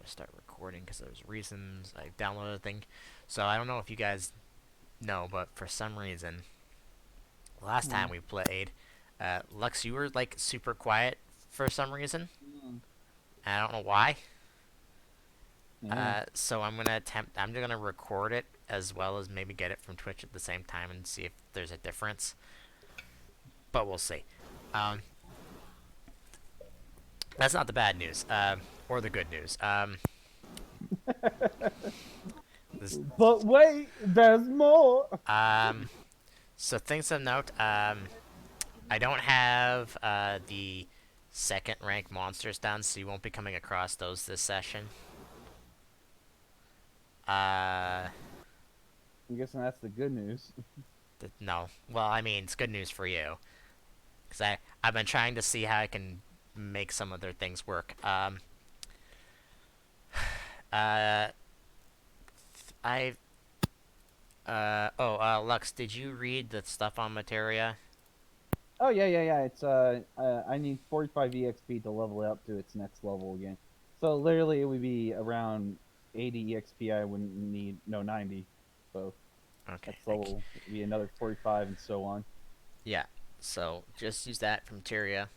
gonna start recording because there's reasons I downloaded a thing. So I don't know if you guys know, but for some reason, last time Mm, we played, Lux, you were like super quiet for some reason. mm, I don't know why. yeah. So I'm gonna attempt. I'm gonna record it as well as maybe get it from Twitch at the same time and see if there's a difference. But we'll see. Um, that's not the bad news. Or the good news. This. But wait, there's more. Um. So things of note. I don't have the second rank monsters done, so you won't be coming across those this session. Uh, I'm guessing that's the good news. no. Well, I mean, it's good news for you, because I've been trying to see how I can make some other things work. Uh, I Lux, did you read the stuff on Materia? Oh yeah. It's I need 45 EXP to level it up to its next level again. So literally, it would be around 80 EXP. I wouldn't need 90. So Okay, next level would be another 45 and so on. yeah. So just use that from Materia.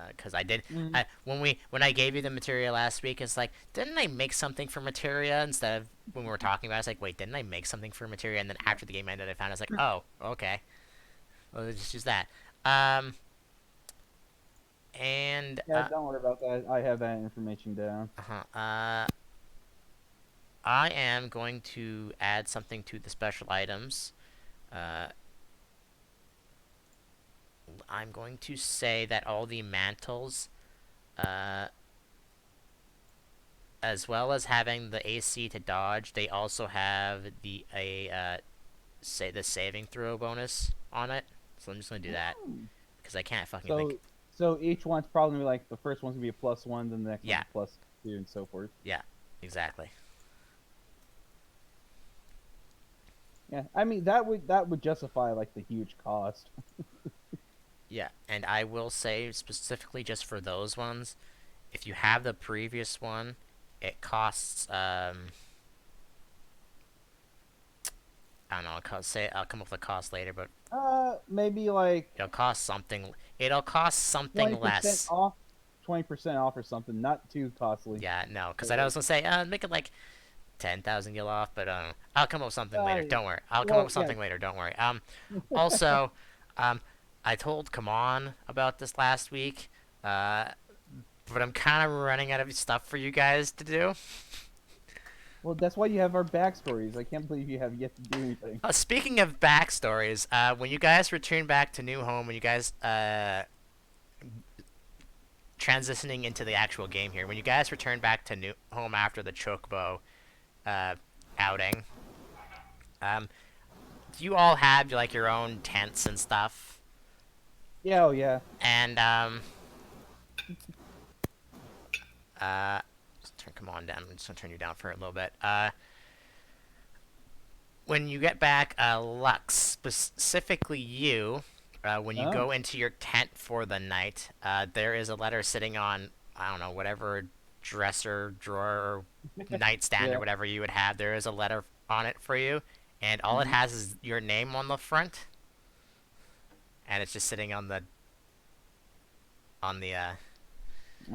Because I did, Mm. when I gave you the materia last week, it's like, didn't I make something for materia instead of when we were talking about it? It's like, wait, didn't I make something for materia? And then after the game ended, I found I was like, oh, okay, well, let's just use that. Um, and Yeah, don't worry about that. I have that information down. I am going to add something to the special items. Uh, I'm going to say that all the mantles, uh, as well as having the AC to dodge, they also have say the saving throw bonus on it. So I'm just gonna do that Mm. because I can't fucking think. So so each one's probably like the first one's gonna be a +1, then the next one's Yeah, a +2, and so forth. yeah, exactly. Yeah, I mean that would justify like the huge cost. Yeah, and I will say specifically just for those ones, if you have the previous one, it costs I don't know. I'll come up with a cost later, but Maybe like it'll cost something. It'll cost something 20% less. off, 20% off or something. Not too costly. Yeah, no, because I So, was gonna say make it like 10,000 gil off, but I'll come up with something later. uh, Don't worry. I'll come up well, with yeah. something later. Don't worry. Also, um, I told Kaman about this last week, uh, but I'm kind of running out of stuff for you guys to do. Well, that's why you have our backstories. I can't believe you have yet to do anything. Speaking of backstories, when you guys return back to New Home, when you guys transitioning into the actual game here, when you guys return back to New Home after the Chocobo uh, outing, um, do you all have like your own tents and stuff? Yeah, oh yeah. And just come on down. I'm just gonna turn you down for a little bit. When you get back, Lux, specifically you, when you Oh, go into your tent for the night, there is a letter sitting on, I don't know, whatever dresser, drawer, nightstand, or yeah. whatever you would have. There is a letter on it for you, and all it Hmm. has is your name on the front, and it's just sitting on the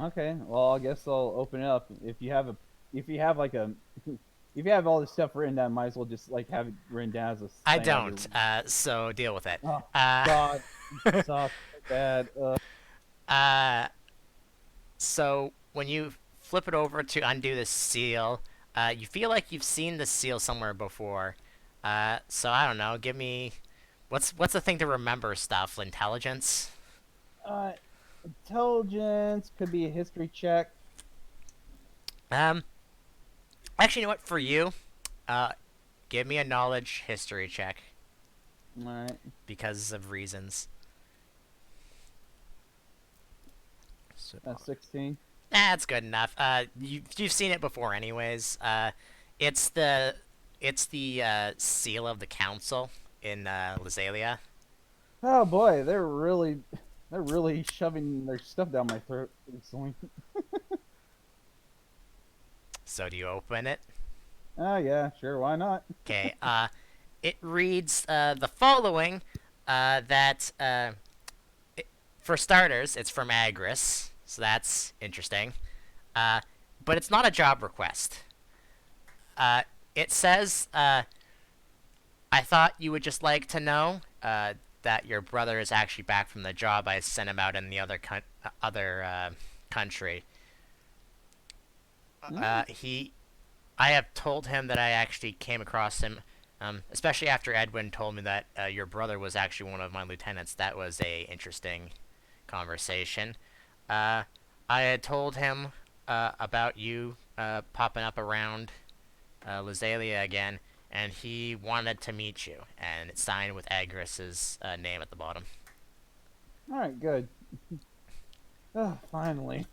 Okay. Well, I guess I'll open it up. If you have like a, if you have all this stuff written down, might as well just like have it written down as a I thing on your. don't, so deal with it. Oh Uh, God, it sucks so bad. uh, So when you flip it over to undo the seal, you feel like you've seen the seal somewhere before. So I don't know. Give me what's the thing to remember stuff? Intelligence. Uh, Intelligence could be a history check. Um, actually, you know what? For you, uh, give me a knowledge history check All right. because of reasons. So, 16. that's good enough. You've seen it before, anyways. It's the it's the seal of the council in Lysalia. Oh boy, they're really shoving their stuff down my throat recently. So do you open it? Oh yeah, sure, why not? Okay. It reads the following. That For starters, it's from Agris, so that's interesting. Uh, but it's not a job request. Uh, it says, I thought you would just like to know that your brother is actually back from the job I sent him out in the other country. Mm, He I have told him that I actually came across him, especially after Edwin told me that your brother was actually one of my lieutenants. That was a interesting conversation. Uh, I had told him about you popping up around Lysalia again, and he wanted to meet you, and it's signed with Agris's name at the bottom. all right, good. Oh, finally.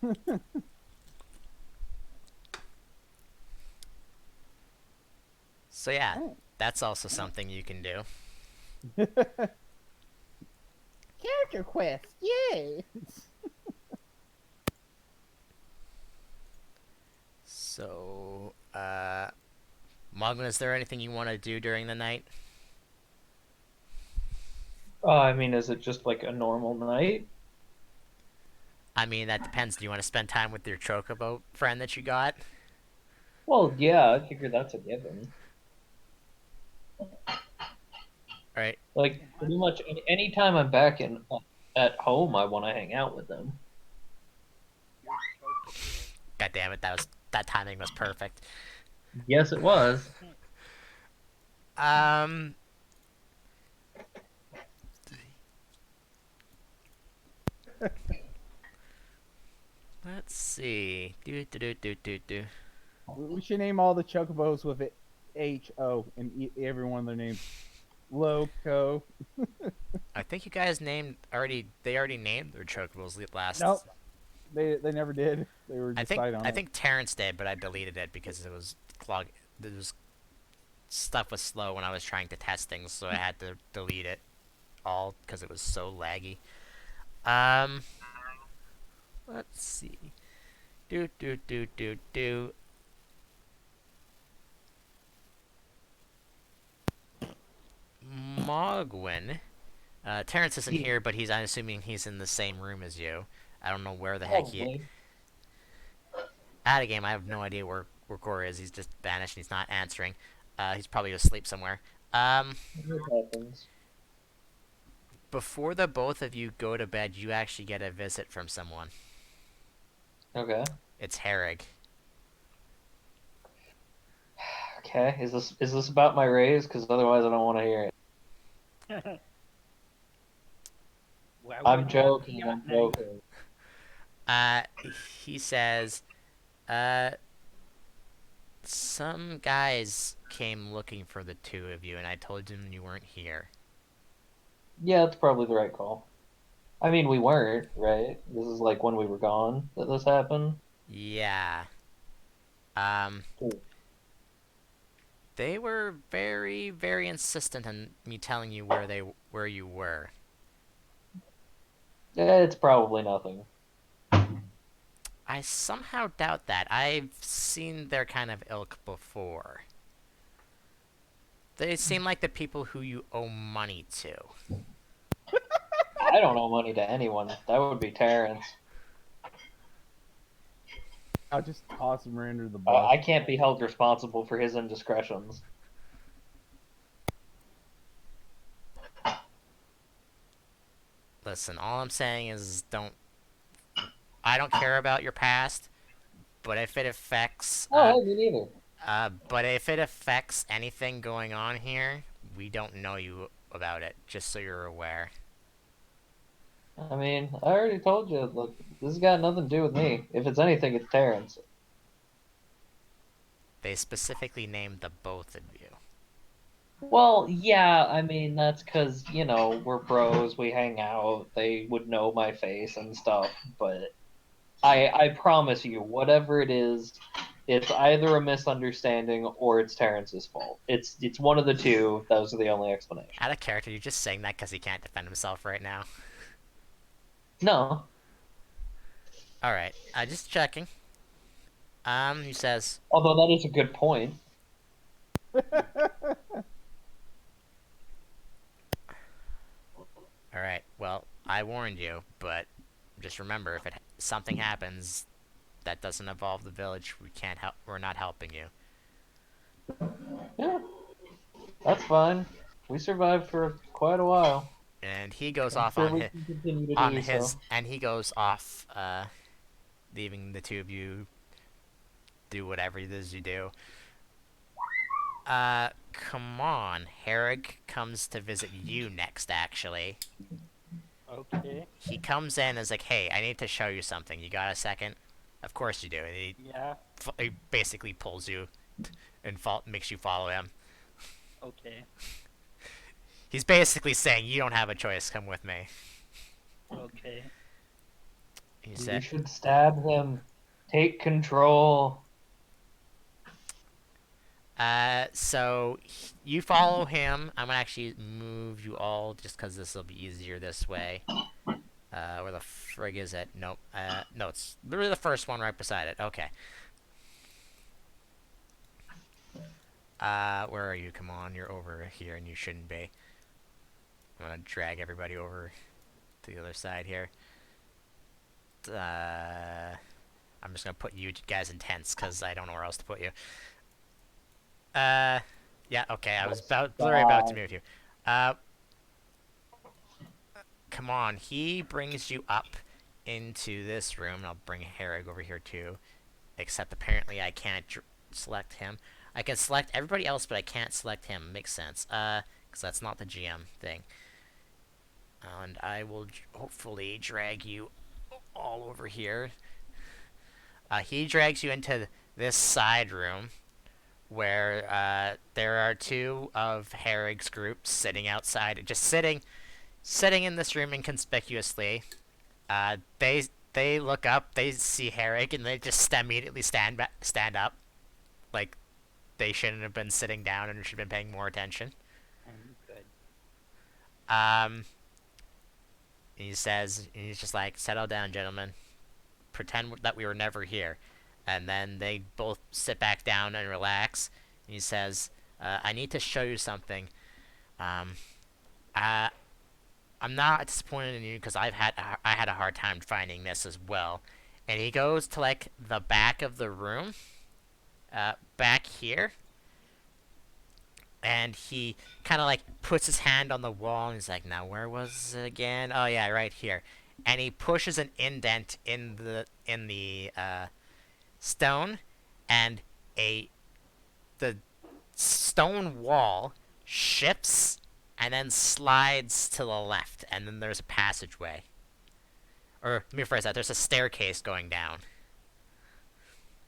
So yeah, Oh. that's also something you can do. Character quest, yay! So, Mogwin, is there anything you want to do during the night? I mean, is it just like a normal night? I mean, that depends. Do you want to spend time with your chocobo friend that you got? Well, yeah, I figure that's a given. Right. Like pretty much anytime I'm back in at home, I want to hang out with them. God damn it, that timing was perfect. Yes, it was. Um, let's see. Do do do do do do. We should name all the chocobos with it H-O in every one of their names. Loco. I think you guys named already. They already named their chocobos last. Nope, they never did. They were I just think side on I it. think Terrence did, but I deleted it because it was clog. There was stuff was slow when I was trying to test things, so I had to delete it all because it was so laggy. Um, let's see. Do do do do do. Mogwin. Terrence isn't Yeah, here, but I'm assuming he's in the same room as you. I don't know where the heck he. probably. Out of game, I have no idea where Corey is. He's just vanished and he's not answering. He's probably asleep somewhere. Um, It happens. Before the both of you go to bed, you actually get a visit from someone. Okay. It's Herrig. Okay. Is this about my raise? Because otherwise, I don't want to hear it. Well, I'm what do you want joking. to I'm know? joking. Uh, he says, uh, some guys came looking for the two of you, and I told them you weren't here. Yeah, it's probably the right call. I mean, we weren't, right? This is like when we were gone that this happened. Yeah. Um, Cool. they were very, very insistent on me telling you where you were. Yeah, it's probably nothing. I somehow doubt that. I've seen their kind of ilk before. They seem like the people who you owe money to. I don't owe money to anyone. That would be Terrence. I'll just toss him right under the bus. I can't be held responsible for his indiscretions. Listen, all I'm saying is don't. I don't care about your past, but if it affects, Oh, hey, me neither. but if it affects anything going on here, we don't know you about it. Just so you're aware. I mean, I already told you. Look, this has got nothing to do with me. If it's anything, it's Terrence. They specifically named the both of you. Well, yeah, I mean, that's because, we're bros, we hang out, they would know my face and stuff, but I promise you, whatever it is, it's either a misunderstanding or it's Terrence's fault. It's one of the two. Those are the only explanations. Out of character, you're just saying that because he can't defend himself right now. No. All right, just checking. He says, Although that is a good point. "All right, well, I warned you, but just remember, if something happens that doesn't involve the village, we can't help. We're not helping you." Yeah, that's fine. We survived for quite a while. And he goes I'm off sure we can continue to do so. and he goes off, leaving the two of you do whatever it is you do. Come on. Herrick comes to visit you next, actually. Okay. He comes in and is like, hey, I need to show you something. You got a second? Of course you do. Yeah. He basically pulls you and makes you follow him. Okay. He's basically saying, you don't have a choice, come with me. Okay. He You said, should stab him. Take control. so you follow him. I'm gonna actually move you all just because this will be easier this way. Where the frig is it? Nope. No, it's literally the first one right beside it. Okay. Where are you? Come on, you're over here and you shouldn't be. I'm gonna drag everybody over to the other side here. I'm just gonna put you guys in tents because I don't know where else to put you. Yeah, okay, I was literally about to move you. Come on, he brings you up into this room, and I'll bring Herrig over here too. Except apparently I can't select him. I can select everybody else, but I can't select him. Makes sense. Because that's not the GM thing. And I will hopefully drag you all over here. He drags you into this side room where there are two of Herrig's groups sitting outside, just sitting in this room inconspicuously. They look up, they see Herrig, and they just immediately stand up, like they shouldn't have been sitting down and should have been paying more attention. I'm good. He says, and he's just like, "Settle down, gentlemen. Pretend that we were never here." And then they both sit back down and relax. And he says, "I need to show you something. I I'm not disappointed in you because I had a hard time finding this as well." And he goes to like the back of the room, back here, and he kind of like puts his hand on the wall and he's like, "Now where was it again? Oh yeah, right here." And he pushes an indent in the stone, and the stone wall shifts and then slides to the left, and then there's a passageway. Or let me rephrase that. There's a staircase going down.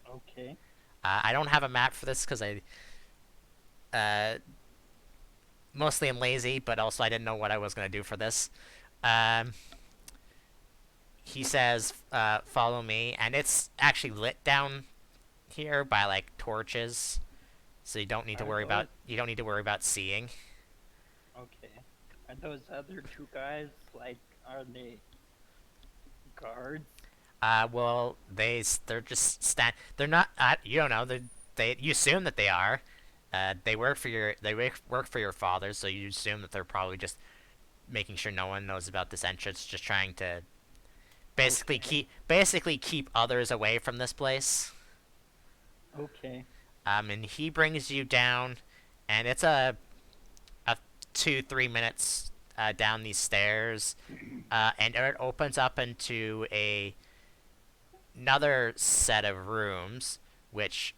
Okay. I don't have a map for this because I mostly am lazy, but also I didn't know what I was gonna do for this. Um, he says, "Follow me," and it's actually lit down here by like torches, so you don't need to worry about seeing. Okay. Are those other two guys like? Are they guards? Well, they're just They're not. You don't know. You assume that they are. They work for your father, so you assume that they're probably just making sure no one knows about this entrance, just trying to basically keep others away from this place. Okay. And he brings you down, and it's a 2-3 minutes down these stairs, and it opens up into another set of rooms, which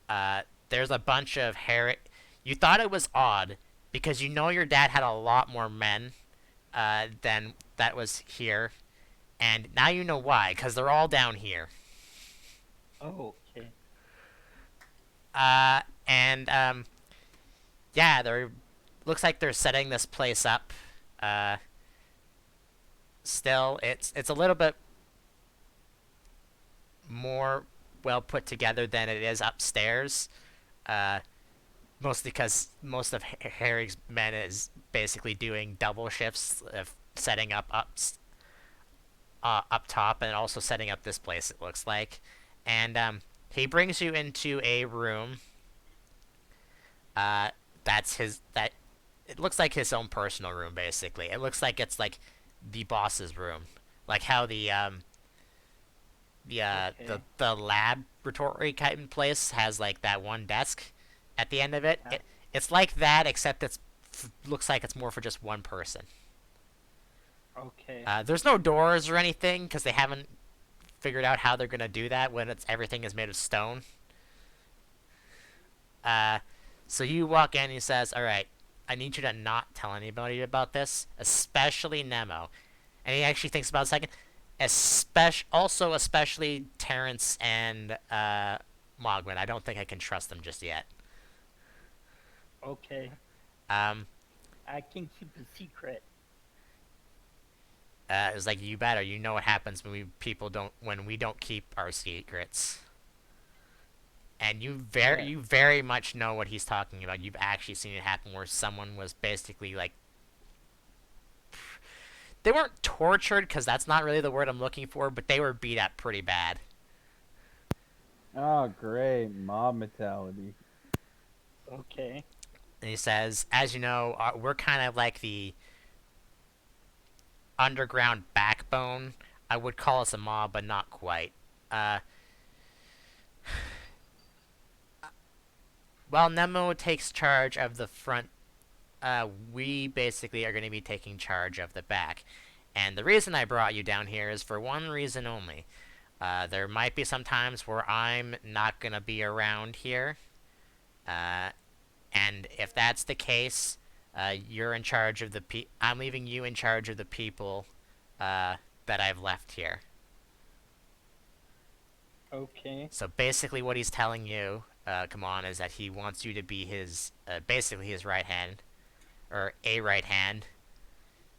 there's a bunch of hair. You thought it was odd because you know your dad had a lot more men than that was here, and now you know why, because they're all down here. Oh, okay. And yeah, they're looks like they're setting this place up. Still, it's a little bit more well put together than it is upstairs. Mostly because most of Harry's men is basically doing double shifts of setting up up top and also setting up this place. It looks like, and he brings you into a room. That's his that it looks like his own personal room basically. It looks like it's like the boss's room, like how Okay. the laboratory kind of place has like that one desk at the end of it. Yeah. It's like that except looks like it's more for just one person. Okay. There's no doors or anything because they haven't figured out how they're gonna do that when everything is made of stone. Uh, so you walk in and he says, "All right, I need you to not tell anybody about this, especially Nemo." And he actually thinks about it a second. Especially Terrence and Mogwin. I don't think I can trust them just yet. Okay. Um, I can keep a secret. it was like you better. You know what happens when we don't keep our secrets. And Yeah. you very much know what he's talking about. You've actually seen it happen where someone was basically like they weren't tortured because that's not really the word I'm looking for, but they were beat up pretty bad. Oh, great. Mob mentality. Okay. And he says, as you know, we're kind of like the underground backbone. I would call us a mob, but not quite. Uh, while Nemo takes charge of the front, we basically are going to be taking charge of the back. And the reason I brought you down here is for one reason only. There might be some times where I'm not going to be around here. Uh, and if that's the case, you're in charge of I'm leaving you in charge of the people that I've left here. Okay. So basically, what he's telling you, come on, is that he wants you to be basically his right hand, or a right hand,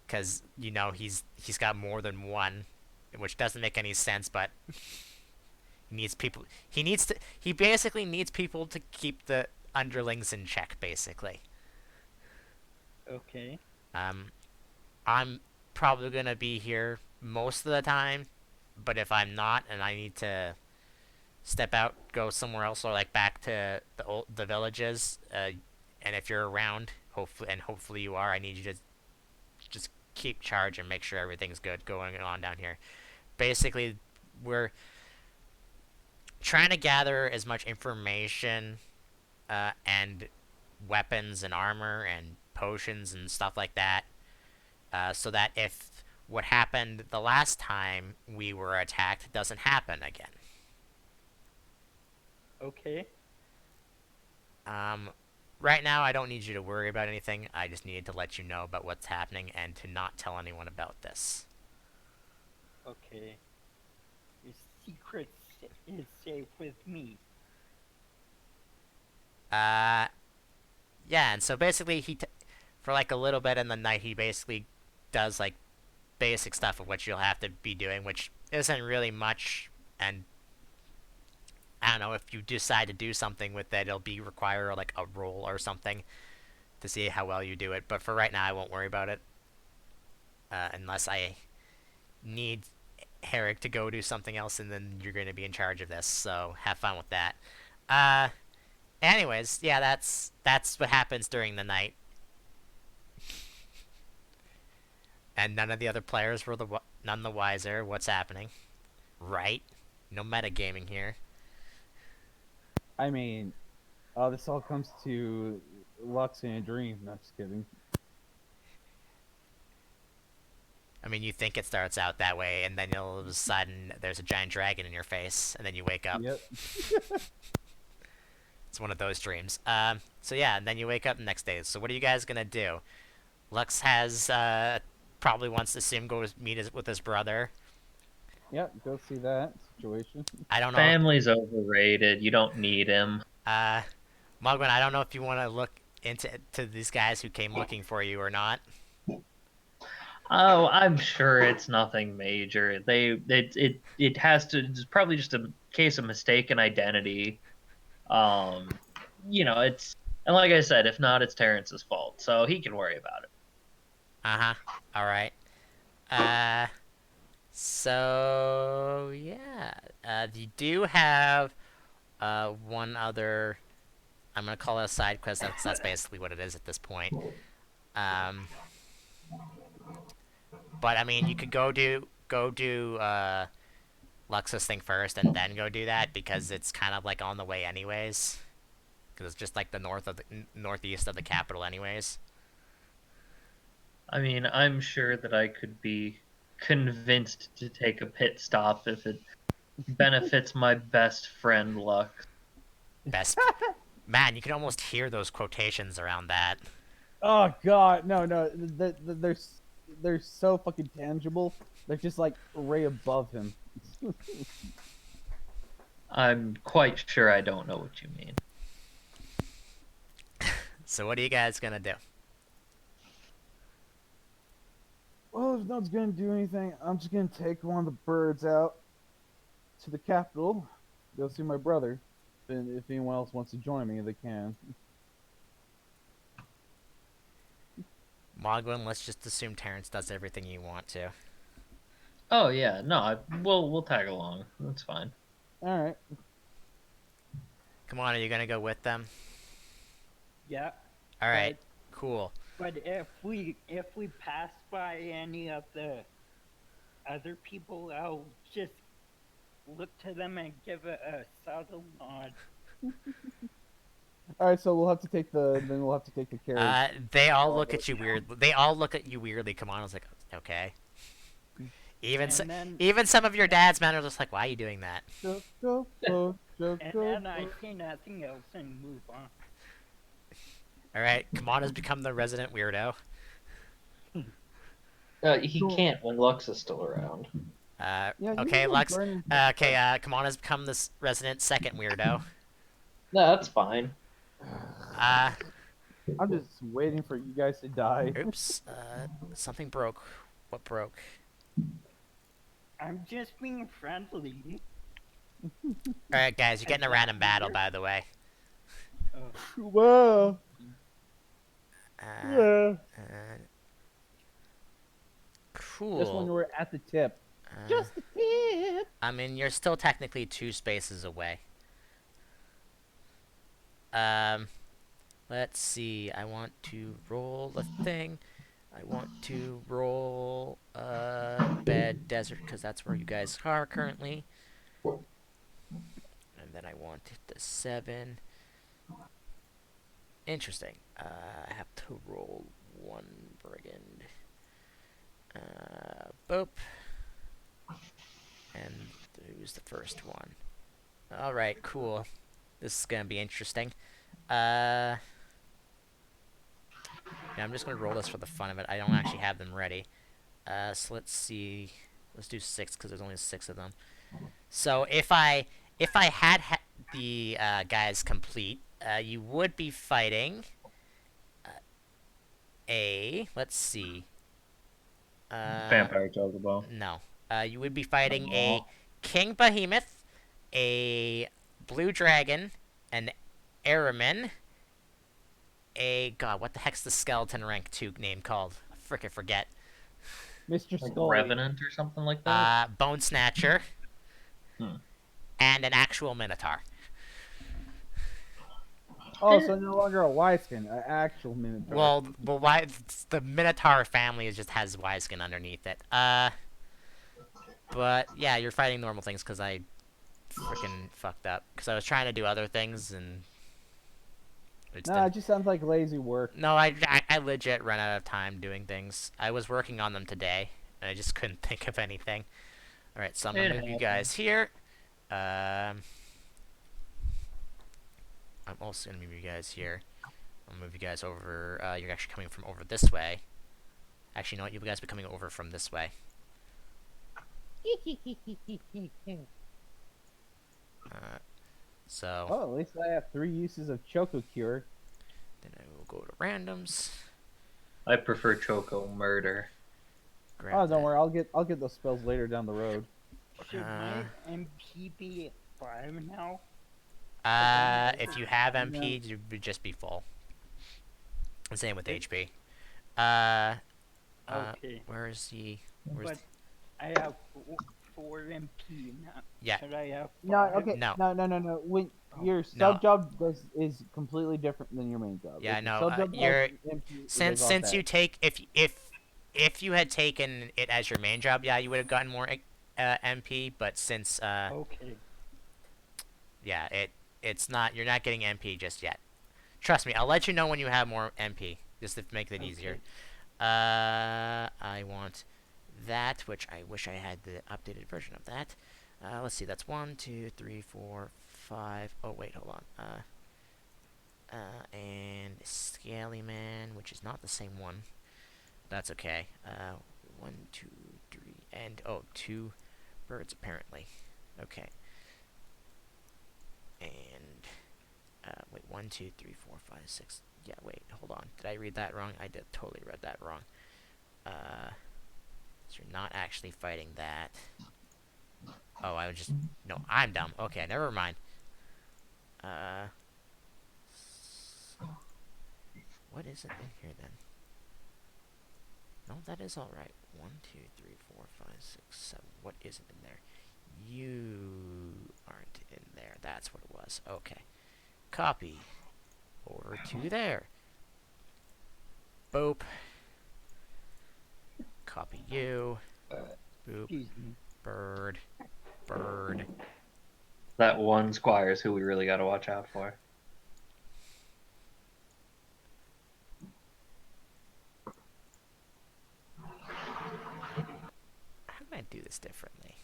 because you know he's got more than one, which doesn't make any sense, but he needs people. He basically needs people to keep the underlings in check, basically. Okay. Um, I'm probably gonna be here most of the time, but if I'm not and I need to step out, go somewhere else, or like back to the villages, and if you're around, hopefully you are, I need you to just keep charge and make sure everything's good going on down here. Basically, we're trying to gather as much information and weapons and armor and potions and stuff like that, so that if what happened the last time we were attacked doesn't happen again. Okay. Um, right now, I don't need you to worry about anything. I just needed to let you know about what's happening and to not tell anyone about this. Okay. Your secret is safe with me. Uh, yeah, and so basically, for like a little bit in the night, he basically does like basic stuff of what you'll have to be doing, which isn't really much. And I don't know if you decide to do something with it, it'll be require like a roll or something to see how well you do it. But for right now, I won't worry about it unless I need Herrick to go do something else, and then you're going to be in charge of this. So have fun with that. Uh, anyways, yeah, that's what happens during the night. And none of the other players were none the wiser what's happening. Right? No metagaming here. I mean, this all comes to Lux in a dream. No, just kidding. I mean, you think it starts out that way, and then all of a sudden there's a giant dragon in your face, and then you wake up. Yep. It's one of those dreams. So yeah, and then you wake up the next day. So what are you guys gonna do? Lux has probably wants to see him go meet with his brother. Yep. Go see that situation. I don't know. Family's overrated. You don't need him. Mogwin, I don't know if you want to look into these guys who came looking for you or not. Oh, I'm sure it's nothing major. It has to. It's probably just a case of mistaken identity. Um, it's, and like I said, if not, it's Terrence's fault, so he can worry about it. Uh huh. All right. Uh, So yeah, you do have one other. I'm gonna call it a side quest. That's basically what it is at this point. Um, but I mean, you could go do Luxus thing first, and then go do that because it's kind of like on the way anyways. Because it's just like the northeast of the capital anyways. I mean, I'm sure that I could be convinced to take a pit stop if it benefits my best friend Lux. Best man, you can almost hear those quotations around that. Oh God, no, no, they're so fucking tangible. They're just like right above him. I'm quite sure I don't know what you mean. So what are you guys gonna do? Well, if no one's gonna do anything, I'm just gonna take one of the birds out to the capital, go see my brother. And if anyone else wants to join me, they can. Mogwin, let's just assume Terrence does everything you want to. Oh yeah, no, we'll tag along. That's fine. All right. Come on, are you gonna go with them? Yeah. All right, cool. But if we pass by any of the other people, I'll just look to them and give it a subtle nod. All right. So we'll have to take the carriage. They all look at you weird. They all look at you weirdly. Come on, I was like, okay. Even And then- even some of your dad's men are just like, why are you doing that? Go, go, go, go, And go, then I go. say nothing else and move on. All right, Kamon has become the resident weirdo. He can't when Lux is still around. Yeah, you Okay, can Lux. burn- Okay, Kamon has become this resident second weirdo. No, that's fine. Uh, I'm just waiting for you guys to die. oops. Something broke. What broke? I'm just being friendly. All right, guys, you're getting a random battle, by the way. Whoa. Uh, Yeah. uh, Just when cool. we're at the tip. Just the tip. I mean, you're still technically 2 spaces away. Let's see. I want to roll a thing. I want to roll bed desert because that's where you guys are currently. And then I want the 7. Interesting. I have to roll 1 brigand. Boop. And who's the first one? Alright, cool. This is gonna be interesting. Yeah, I'm just gonna roll this for the fun of it. I don't actually have them ready. So let's see. Let's do 6 because there's only 6 of them. So if I had the guys complete, you would be fighting let's see. Vampire Chocobo. No. You would be fighting a King Behemoth, a Blue Dragon, an Aramin, God, what the heck's the skeleton rank 2 name called? I frickin' forget. Mr. Like Skull. Revenant or something like that. Bone Snatcher, Hmm. and an actual Minotaur. Oh, so no longer a Wiskin, an actual Minotaur. Well, why the Minotaur family just has Wiskin underneath it. But yeah, you're fighting normal things because I freaking fucked up because I was trying to do other things and it Nah, it just sounds like lazy work. no, I legit ran out of time doing things. I was working on them today and I just couldn't think of anything. All right, so I'm gonna It move you happens. guys here. I'm also gonna move you guys here. I'll move you guys over. You're actually coming from over this way. Actually, you know what? You guys be coming over from this way. So Oh, at least I have 3 uses of Choco Cure. then I will go to randoms. I prefer Choco Murder. Grab Oh, don't that. worry, I'll get those spells later down the road. Should my MP be at 5 now? If you have MP, you would just be full. Same with HP. Okay. Where is he? Where's But I have 4 MP now. Yeah. Should I have No, 5? okay, No. no. When Oh, your no. sub job is completely different than your main job. Yeah, If your no. sub job You're has MP, it since goes off since that. you take if you had taken it as your main job, yeah, you would have gotten more MP. But since Okay. yeah, it's not you're not getting MP just yet. Trust me, I'll let you know when you have more MP, just to make it easier. Okay. I want that, which I wish I had the updated version of that. Let's see, that's 1, 2, 3, 4, 5. Oh wait, hold on. And Scaly Man, which is not the same one. That's okay. 1, 2, 3, and oh, 2 birds apparently. Okay. And wait, 1, 2, 3, 4, 5, 6. Yeah, wait, hold on. Did I read that wrong? I did totally read that wrong. So you're not actually fighting that. Oh, I was just no. I'm dumb. Okay, never mind. What isn't in here then? No, that is all right. 1, 2, 3, 4, 5, 6, 7. What isn't in there? You aren't in there. That's what it was. Okay. Copy. Over to there. Boop. Copy you. Boop. Excuse me. Bird. Bird. That one squire is who we really got to watch out for. How can I do this differently?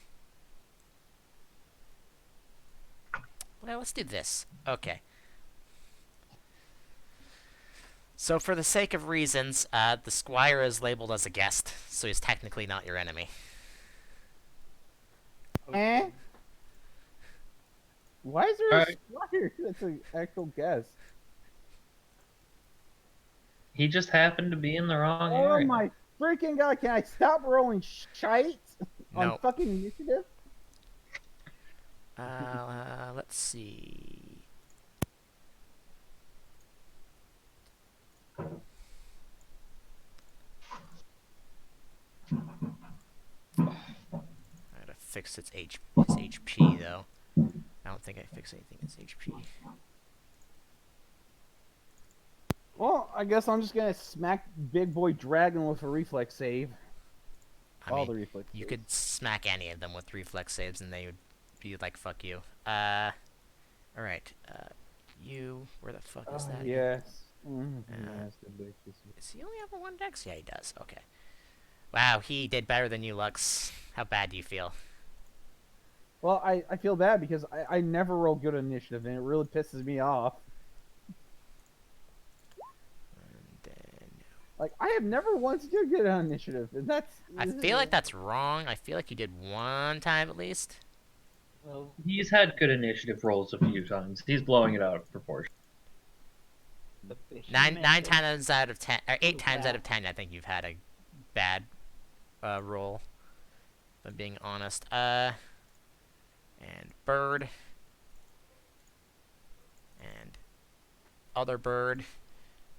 Well, let's do this. Okay. So for the sake of reasons, the squire is labeled as a guest, so he's technically not your enemy. Eh? Why is there a Alright. squire? That's an actual guess. He just happened to be in the wrong Oh area. my freaking god! Can I stop rolling shite on No. fucking initiative? Let's see. I gotta fix his HP though. I don't think I fixed anything in his HP. Well, I guess I'm just gonna smack Big Boy Dragon with a reflex save. I All mean, the reflex. you saves. could smack any of them with reflex saves, and they would be like, "Fuck you." All right. You. Where the fuck is that? again? Yes. Mhm, Uh, yes, the big Does he only have a 1 dex? Yeah, he does. Okay. Wow, he did better than you, Lux. How bad do you feel? Well, I feel bad because I never roll good initiative, and it really pisses me off. And then Like, I have never once did good on initiative, and that's... I feel like that's wrong. I feel like you did one time at least. Well, He's had good initiative rolls a few times. He's blowing it out of proportion. the Nine behemoth is times out of 10, or 8 times out bad. of 10, I think you've had a bad roll. If I'm being honest. And bird. And other bird.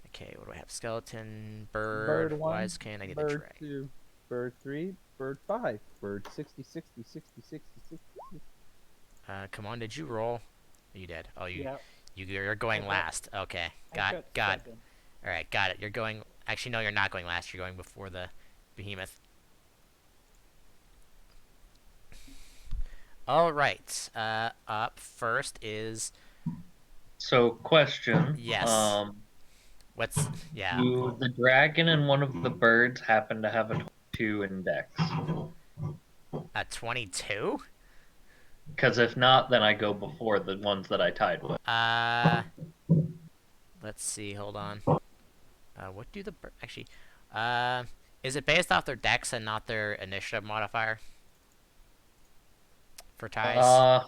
Okay, what do I have? Skeleton, bird, Bird 1, wise can. I need the Bird tray. 2, Bird 3, Bird 5, Bird 60, 60, 60, 60, 60. Come on, did you roll? You did. Oh, Yeah, you're going I got- last. Okay, I got. 7. All right, got it. You're going. Actually, no, you're not going last. You're going before the behemoth. All right. Up first is So, question. Yes. what's yeah. Do the dragon and one of the birds happen to have a 22 in dex? A 22. Because if not, then I go before the ones that I tied with. Let's see. Hold on. What do the actually? Is it based off their dex and not their initiative modifier? For ties.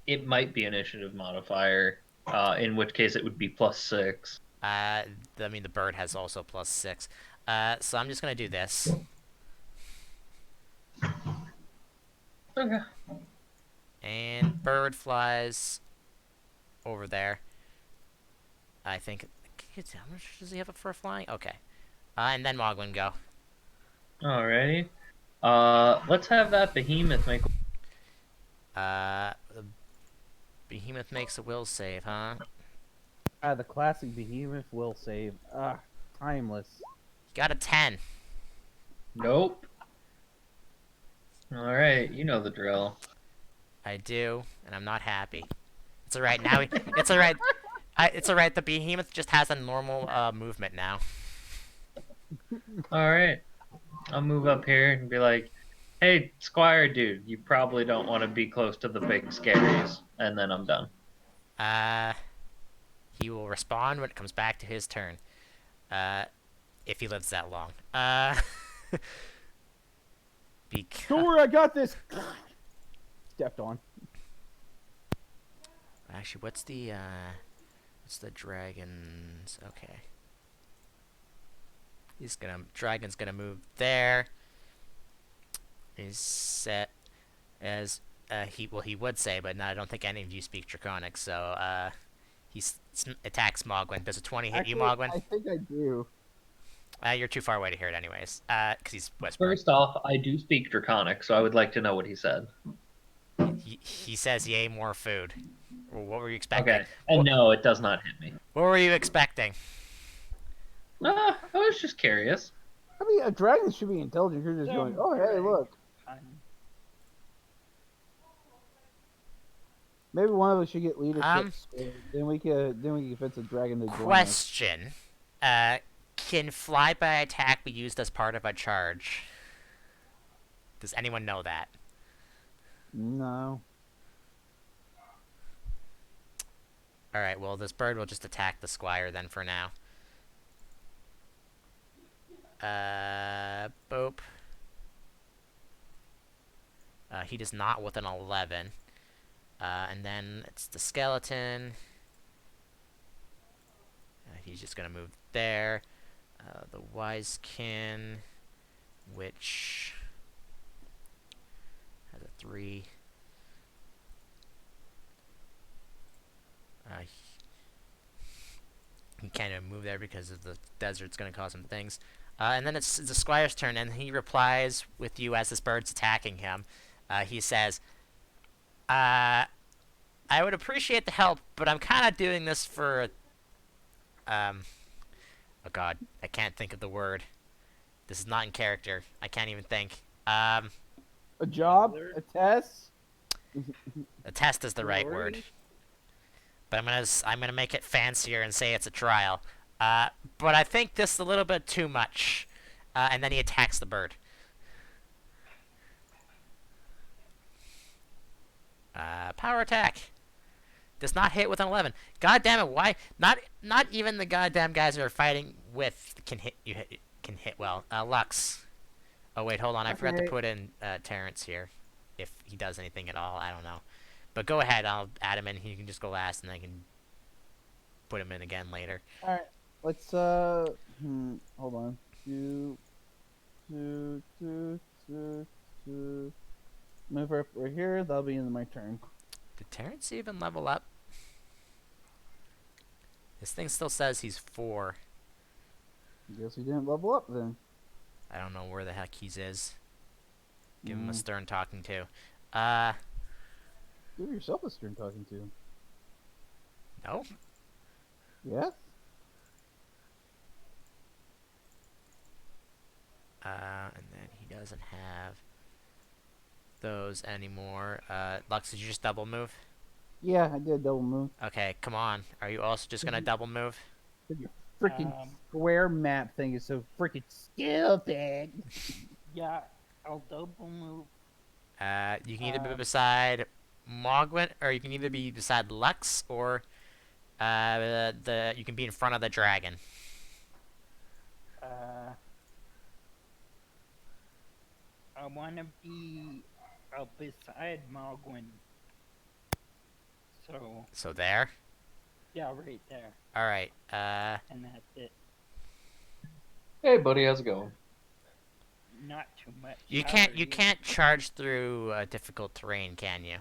It might be initiative modifier, in which case it would be +6. I mean, the bird has also +6. So I'm just gonna do this. Okay. And bird flies over there. I think. How much does he have for flying? Okay. And then Mogwin go. Alrighty. Let's have that behemoth make. The behemoth makes a will save, huh? The classic behemoth will save. Timeless. Got a 10. Nope. All right, you know the drill. I do, and I'm not happy. It's alright now. It's alright. It's alright. The behemoth just has a normal movement now. All right, I'll move up here and be like, "Hey, Squire dude, you probably don't want to be close to the big scaries," and then I'm done. He will respond when it comes back to his turn. If he lives that long. Because Don't worry, I got this. Stepped on. actually, what's the dragons? Okay. Dragon's gonna move there. He's set as he would say, but no, I don't think any of you speak Draconic, so he attacks Mogwin. Does a 20 hit you, Mogwin? I think I do. You're too far away to hear it, anyways. Because he's whispering. First off, I do speak Draconic, so I would like to know what he said. He says, "Yay, more food." Well, what were you expecting? Okay, and no, it does not hit me. What were you expecting? I was just curious. I mean, a dragon should be intelligent. You're just going, oh, hey, look. Maybe one of us should get leadership. Then we can convince a dragon to join us. Question. Can fly by attack be used as part of a charge? Does anyone know that? No. Alright, well, this bird will just attack the squire then for now. Boop. He does not with an 11. And then it's the skeleton. He's just gonna move there. The Wisekin, which has a 3. He can't even move there because of the desert's gonna cause him things. And then it's the squire's turn, and he replies with you as this bird's attacking him. He says, I would appreciate the help, but I'm kind of doing this for, oh god, I can't think of the word. This is not in character. I can't even think. A job? A test? A test is the right word. But I'm gonna make it fancier and say it's a trial. But I think this is a little bit too much. And then he attacks the bird. Power attack. Does not hit with an 11. God damn it! Why? Not even the goddamn guys who are fighting with can hit you. Can hit well. Lux. Oh wait, hold on. I forgot to put in Terrence here. If he does anything at all, I don't know. But go ahead. I'll add him in. He can just go last, and I can put him in again later. All right. Let's hold on. Two. Move up right here. That'll be in my turn. Did Terrence even level up? This thing still says he's 4. Guess he didn't level up then. I don't know where the heck he is. Give him a stern talking to. Give yourself a stern talking to. No? Yes? And then he doesn't have those anymore. Lux, did you just double move? Yeah, I did double move. Okay, come on. Are you also just gonna double move? Your freaking square map thing is so freaking stupid. Yeah, I'll double move. You can either be beside Mogwin, or you can either be beside Lux, or you can be in front of the dragon. I want to be beside Mogwin. So there? Yeah, right there. Alright, And that's it. Hey, buddy, how's it going? Not too much. you How can't are you you? can't charge through difficult terrain, can you?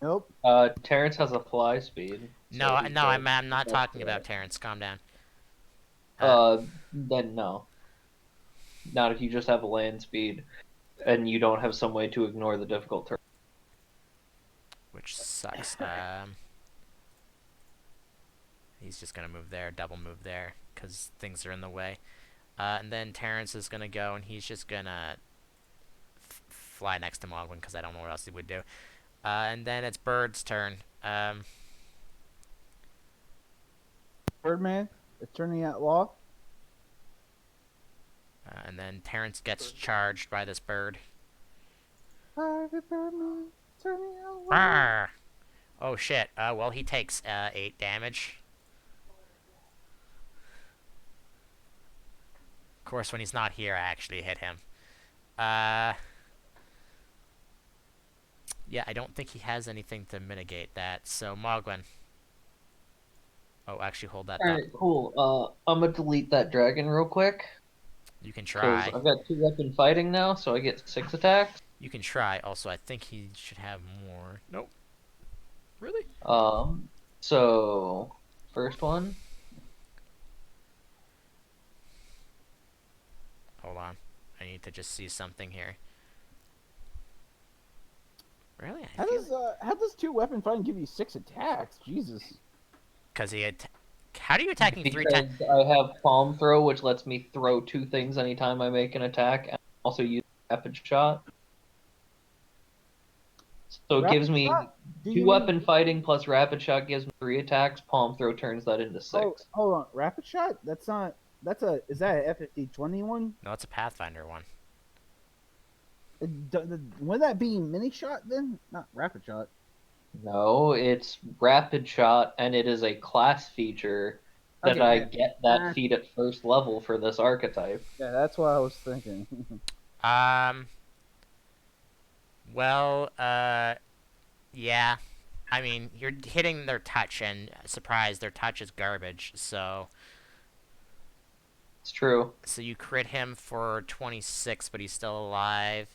Nope. Terrence has a fly speed. No, so he no, could- I'm not talking about Terrence. Calm down. Then no. Not if you just have a land speed and you don't have some way to ignore the difficult terrain. Which sucks. He's just gonna move there, double move there, because things are in the way. And then Terrence is gonna go, and he's just gonna fly next to Mogwin, because I don't know what else he would do. And then it's Bird's turn. Birdman, attorney at law. And then Terrence gets charged by this bird. Private Birdman, attorney at law. Arrgh! Oh shit. Well, he takes 8 damage. Of course, when he's not here, I actually hit him. Yeah, I don't think he has anything to mitigate that. So, Mogwin. Oh, actually, hold that thought. Alright, cool. I'm gonna delete that dragon real quick. You can Because try. I've got 2 weapon fighting now, so I get 6 attacks. You can try. Also, I think he should have more. Nope. Really? So first one. Hold on. I need to just see something here. Really? How does 2 weapon fighting give you 6 attacks? Jesus. Because he had. How do you attacking 3 times? Because I have palm throw, which lets me throw 2 things anytime I make an attack, and also use rapid shot. So it gives me Do 2 you weapon fighting plus rapid shot gives me 3 attacks. Palm throw turns that into 6. Oh, hold on. Rapid shot? That's not. Is that a FFD-20 one? No, it's a Pathfinder one. Wouldn't that be mini shot then? Not rapid shot. No, it's rapid shot, and it is a class feature that Okay, I yeah. get that feat at first level for this archetype. Yeah, that's what I was thinking. Well, yeah. I mean, you're hitting their touch, and surprise, their touch is garbage. So It's true. you crit him for 26, but he's still alive.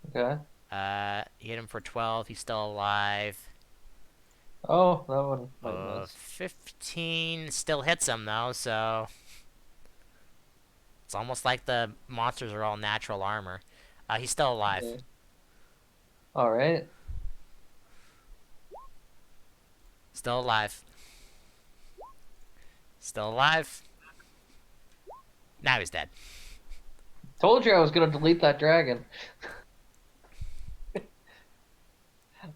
Okay. You hit him for 12, he's still alive. Oh, that one might miss. 15 still hits him though, so it's almost like the monsters are all natural armor. He's still alive. Okay. All right. Still alive. Still alive. Now he's dead. Told you I was gonna delete that dragon.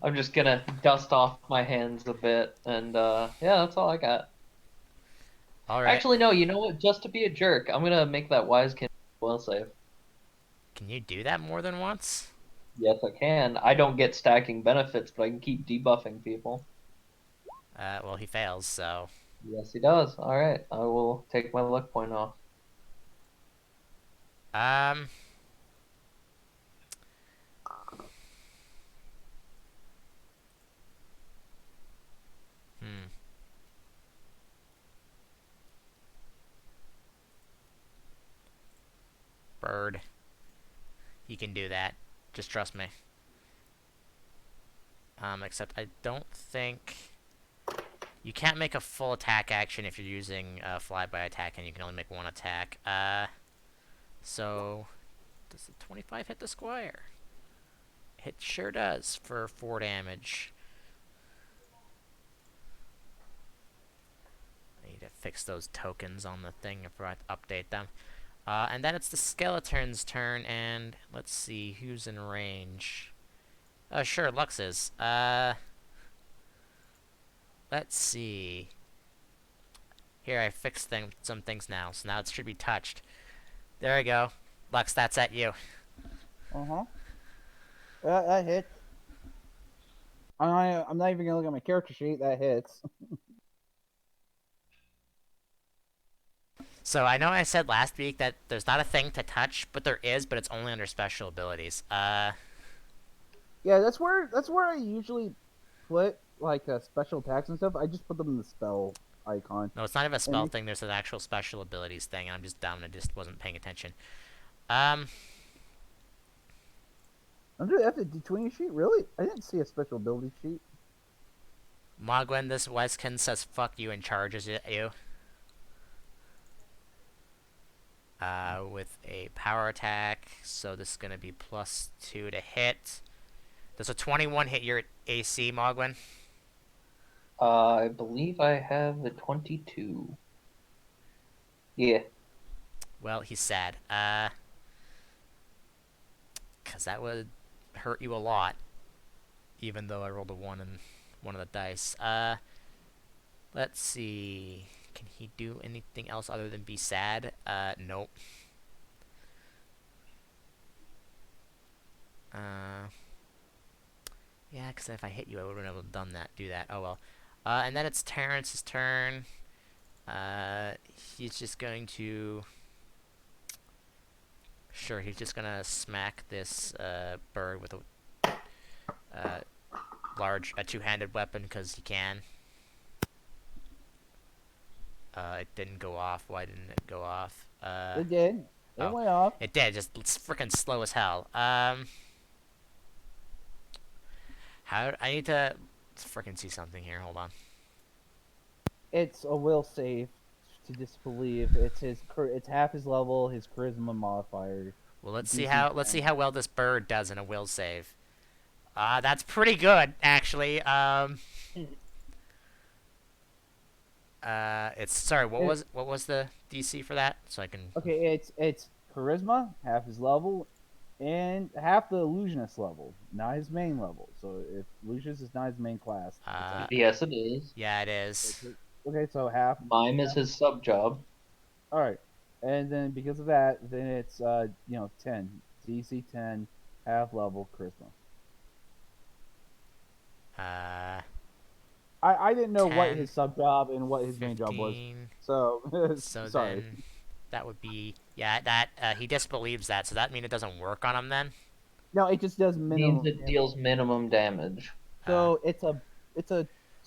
I'm just gonna dust off my hands a bit, and yeah, that's all I got. All right. Actually, no. You know what? Just to be a jerk, I'm gonna make that Wisekin well save. Can you do that more than once? Yes, I can. I don't get stacking benefits, but I can keep debuffing people. Well, he fails, so. Yes, he does. All right, I will take my luck point off. Um. Hmm. Bird. He can do that. Just trust me. Except I don't think... You can't make a full attack action if you're using flyby attack, and you can only make 1 attack. So... Does the 25 hit the squire? It sure does, for 4 damage. I need to fix those tokens on the thing if I update them. And then it's the skeleton's turn, and let's see who's in range. Sure, Lux is. Let's see. Here, I fixed some things now, so now it should be touched. There we go. Lux, that's at you. Uh-huh. That hits. I'm not even gonna look at my character sheet. That hits. So I know I said last week that there's not a thing to touch, but there is, but it's only under special abilities. Yeah, that's where I usually put like special attacks and stuff. I just put them in the spell icon. No, it's not even a spell And- thing. There's an actual special abilities thing, and I'm just dumb and just wasn't paying attention. Under the FD20 sheet, really? I didn't see a special ability sheet. Mogwin, this Weskin says fuck you and charges at you. with a power attack. So this is gonna be +2 to hit. Does a 21 hit your AC, Mogwin? I believe I have the 22. Yeah. Well, he's sad. Cause that would hurt you a lot. Even though I rolled a 1 in one of the dice. Let's see. Can he do anything else other than be sad? Nope. Yeah, because if I hit you, I would have been able to do that. Oh well. And then it's Terrence's turn. He's just going to... Sure, he's just gonna smack this bird with a two-handed weapon because he can. It didn't go off. Why didn't it go off? It did. It oh. went off. It did. Just it's freaking slow as hell. How I need to freaking see something here. Hold on. It's a will save to disbelieve. It's half his level, his charisma modifier. Well, let's DC see how well this bird does in a will save. That's pretty good actually. It's sorry. What was the DC for that? So I can. Okay, it's charisma, half his level, and half the illusionist level, not his main level. So if illusionist is not his main class, Yes, it is. Yeah, it is. okay, so half. Mime is his sub job. All right, and then because of that, then it's 10 DC 10, half level charisma. I didn't know what 10, his sub job and what his main job was, 15. so So sorry. then that would be that he disbelieves that. So that means it doesn't work on him then. No, it just does minimum. Means it deals minimum damage. So it's a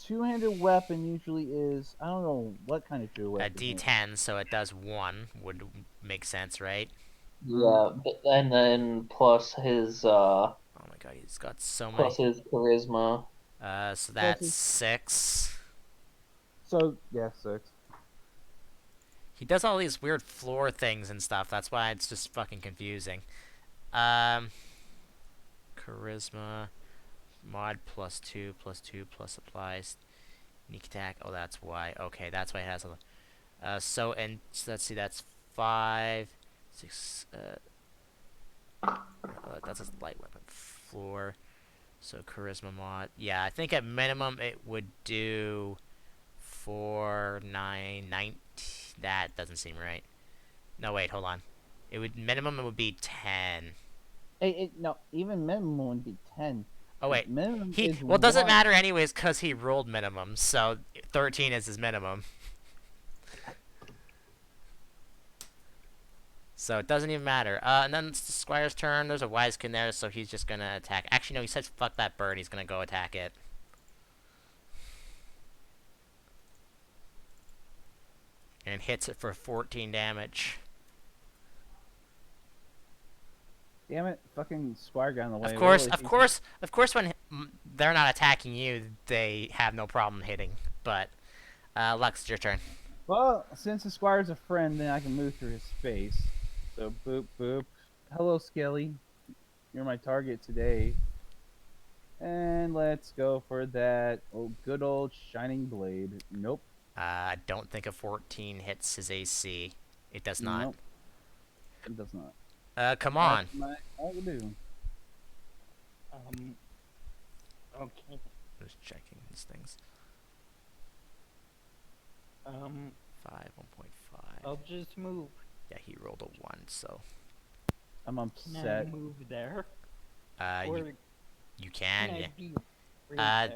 two-handed weapon. Usually is I don't know what kind of two A weapon. it is. D10, so it does 1 would make sense, right? Yeah, and then plus his Oh my god, he's got so many. plus his charisma. So that's his- 6. So yeah, 6. He does all these weird floor things and stuff. That's why it's just fucking confusing. Charisma, mod +2 plus applies. Sneak attack. Oh, that's why. Okay, that's why it has a. So let's see. That's 5, 6. That's a light weapon. Floor. So charisma mod. Yeah, I think at minimum it would do 4, 9, 19. That doesn't seem right. No, wait, hold on. It would be 10. No, even minimum would be 10. Oh wait, Minimum he is well it doesn't 1. matter anyways because he rolled minimum, so 13 is his minimum. So it doesn't even matter. And then it's the Squire's turn. There's a Wisekin there, so he's just gonna attack. Actually, no, he says fuck that bird. He's gonna go attack it. And hits it for 14 damage. Damn it, fucking Squire got in the way. Of course, Really, of course, when they're not attacking you, they have no problem hitting. But Lux, it's your turn. Well, since the Squire's a friend, then I can move through his space. So boop boop. Hello, Skelly. You're my target today. And let's go for that good old shining blade. Nope. I don't think a 14 hits his AC. It does not. Nope. It does not. Come on. I can do. Okay. Just checking these things. 5, 1.5. I'll just move. Yeah, he rolled a 1, so. I'm Can I upset. move there? You, Or you can can, I yeah. be right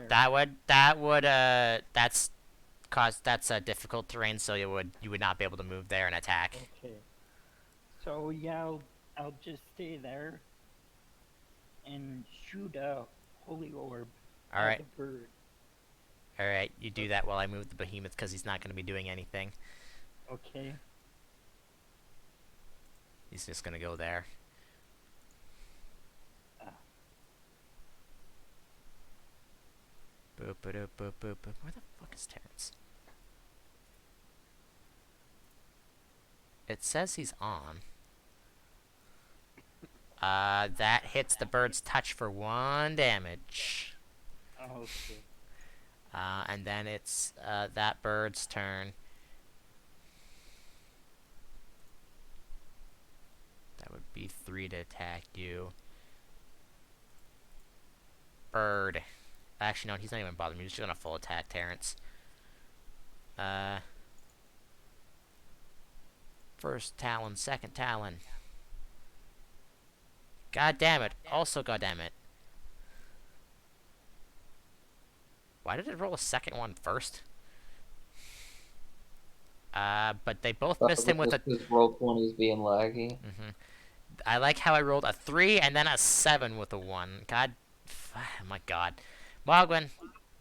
there? That's a difficult terrain, so you would not be able to move there and attack. Okay. So yeah, I'll just stay there and shoot a holy orb All at right, the bird. all right. You do that while I move the behemoth because he's not going to be doing anything. Okay. He's just going to go there. Boop, boop, boop, boop, boop. Where the fuck is Terrence? It says he's on. That hits the bird's touch for 1 damage. Okay. And then it's that bird's turn. That would be 3 to attack you. Bird. Actually, no, he's not even bothering me. He's just gonna full attack Terrence. First Talon, second Talon. God damn it. Also, god damn it. Why did it roll a second one first? But they both missed him with a... His roll 20 is being laggy. I like how I rolled a 3 and then a 7 with a 1. God... Oh my god. Mogwin,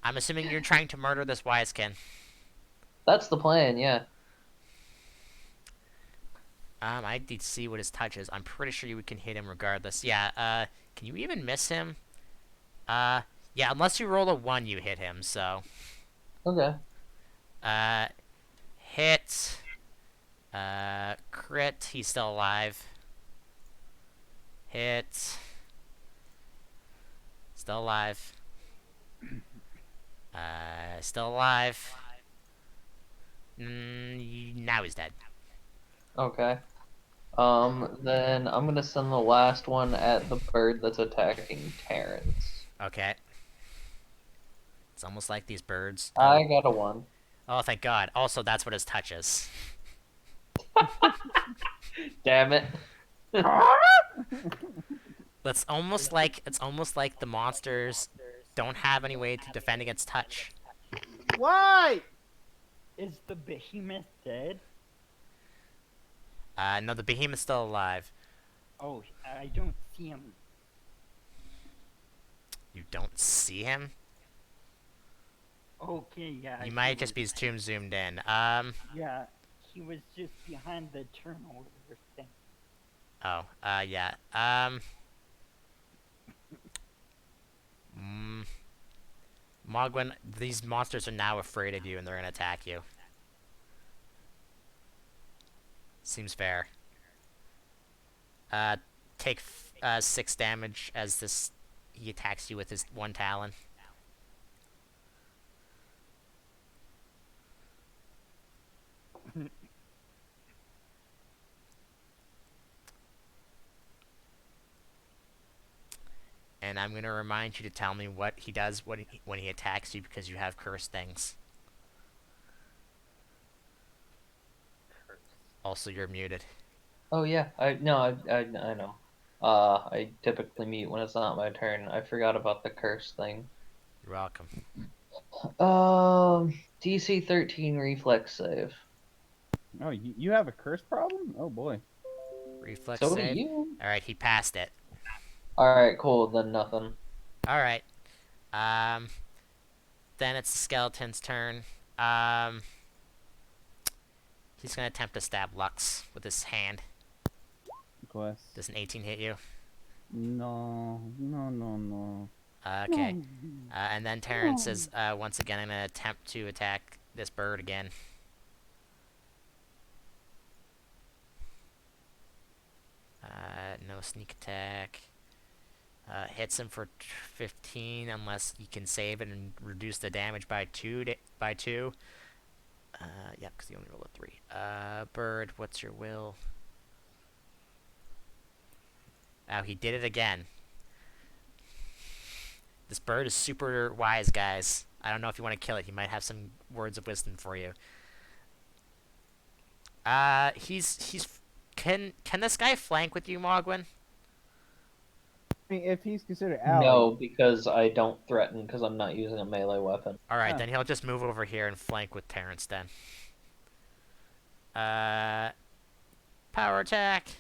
I'm assuming you're trying to murder this Wisekin. That's the plan, yeah. I need to see what his touch is. I'm pretty sure you can hit him regardless. Yeah, can you even miss him? Yeah, unless you roll a 1, you hit him, so... Okay. Hit. Crit. He's still alive. Hit. Still alive. Still alive. Now he's dead. Okay. Then I'm gonna send the last one at the bird that's attacking Terrence. Okay. It's almost like these birds. I got a 1. Oh, thank God. Also, that's what his touch is. Damn it. It's almost like the monsters don't have any way to defend against touch. Why? Is the behemoth dead? No, the behemoth's still alive. Oh, I don't see him. You don't see him? Okay, yeah. You he might just was- be too zoomed in. Yeah, he was just behind the turnover thing. Oh, yeah. Mogwin, these monsters are now afraid of you and they're gonna attack you. Seems fair. Take 6 damage as he attacks you with his 1 talon. And I'm gonna remind you to tell me what he does when he attacks you because you have cursed things. Also, you're muted. Oh yeah, I know. I typically mute when it's not my turn. I forgot about the curse thing. You're welcome. DC 13 reflex save. Oh, you have a curse problem? Oh boy. Reflex So do save. you. All right, he passed it. All right, cool. Then nothing. All right. Then it's the skeleton's turn. He's gonna attempt to stab Lux with his hand. Quest. Does an 18 hit you? No. Okay. And then Terrence is once again gonna attempt to attack this bird again. No sneak attack. Hits him for 15 unless you can save it and reduce the damage by 2. Yeah, because you only rolled a 3. Bird, what's your will? Oh, he did it again. This bird is super wise, guys. I don't know if you want to kill it. He might have some words of wisdom for you. Can this guy flank with you, Mogwin? I mean, if he's considered ally. No, because I don't threaten because I'm not using a melee weapon. Alright, Huh. then he'll just move over here and flank with Terrence then. Power attack.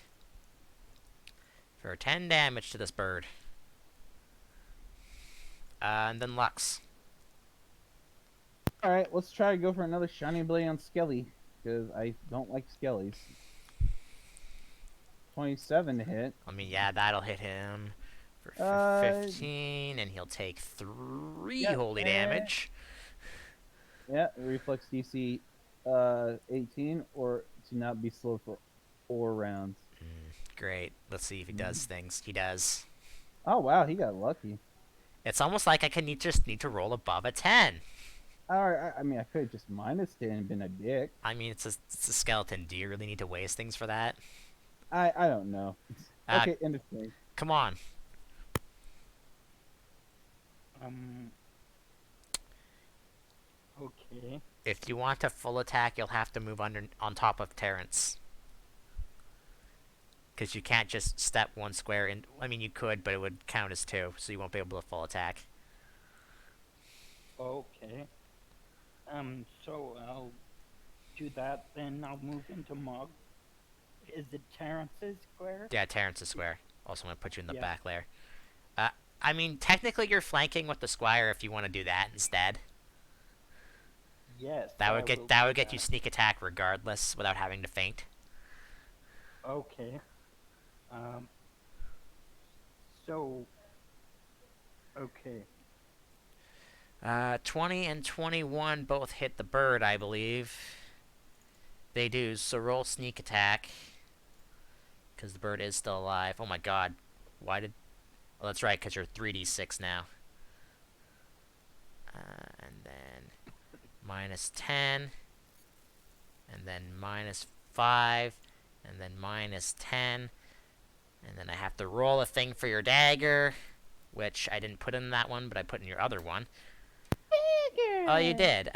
For 10 damage to this bird. And then Lux. Alright, let's try to go for another shiny blade on Skelly. Because I don't like Skellies. 27 to hit. I mean, yeah, that'll hit him for 15, and he'll take 3 yeah, holy damage. Yeah, reflex DC 18 or to not be slow for 4 rounds. Great. Let's see if he does things. He does. Oh wow, he got lucky. It's almost like just need to roll above a 10. Alright, I mean, I could have just minus 10 and been a dick. I mean, it's a skeleton. Do you really need to waste things for that? I don't know. Okay, end of thing. Come on. Okay. If you want to full attack, you'll have to move on top of Terrence. Because you can't just step 1 square in. I mean, you could, but it would count as 2, so you won't be able to full attack. Okay. So I'll do that, then I'll move into Mog. Is it Terrence's square? Yeah, Terrence is square. Also, I'm going to put you in the Yeah. back layer. I mean, technically you're flanking with the squire if you want to do that instead. Yes. That I would will get do you sneak attack regardless without having to feint. that. Okay. So. Okay. 20 and 21 both hit the bird, I believe. They do, so roll sneak attack. Because the bird is still alive. Oh my god. Why did... Oh, that's right, because you're 3d6 now. And then... minus 10. And then minus 5. And then minus 10. And then I have to roll a thing for your dagger. Which I didn't put in that one, but I put in your other one. Oh, you did.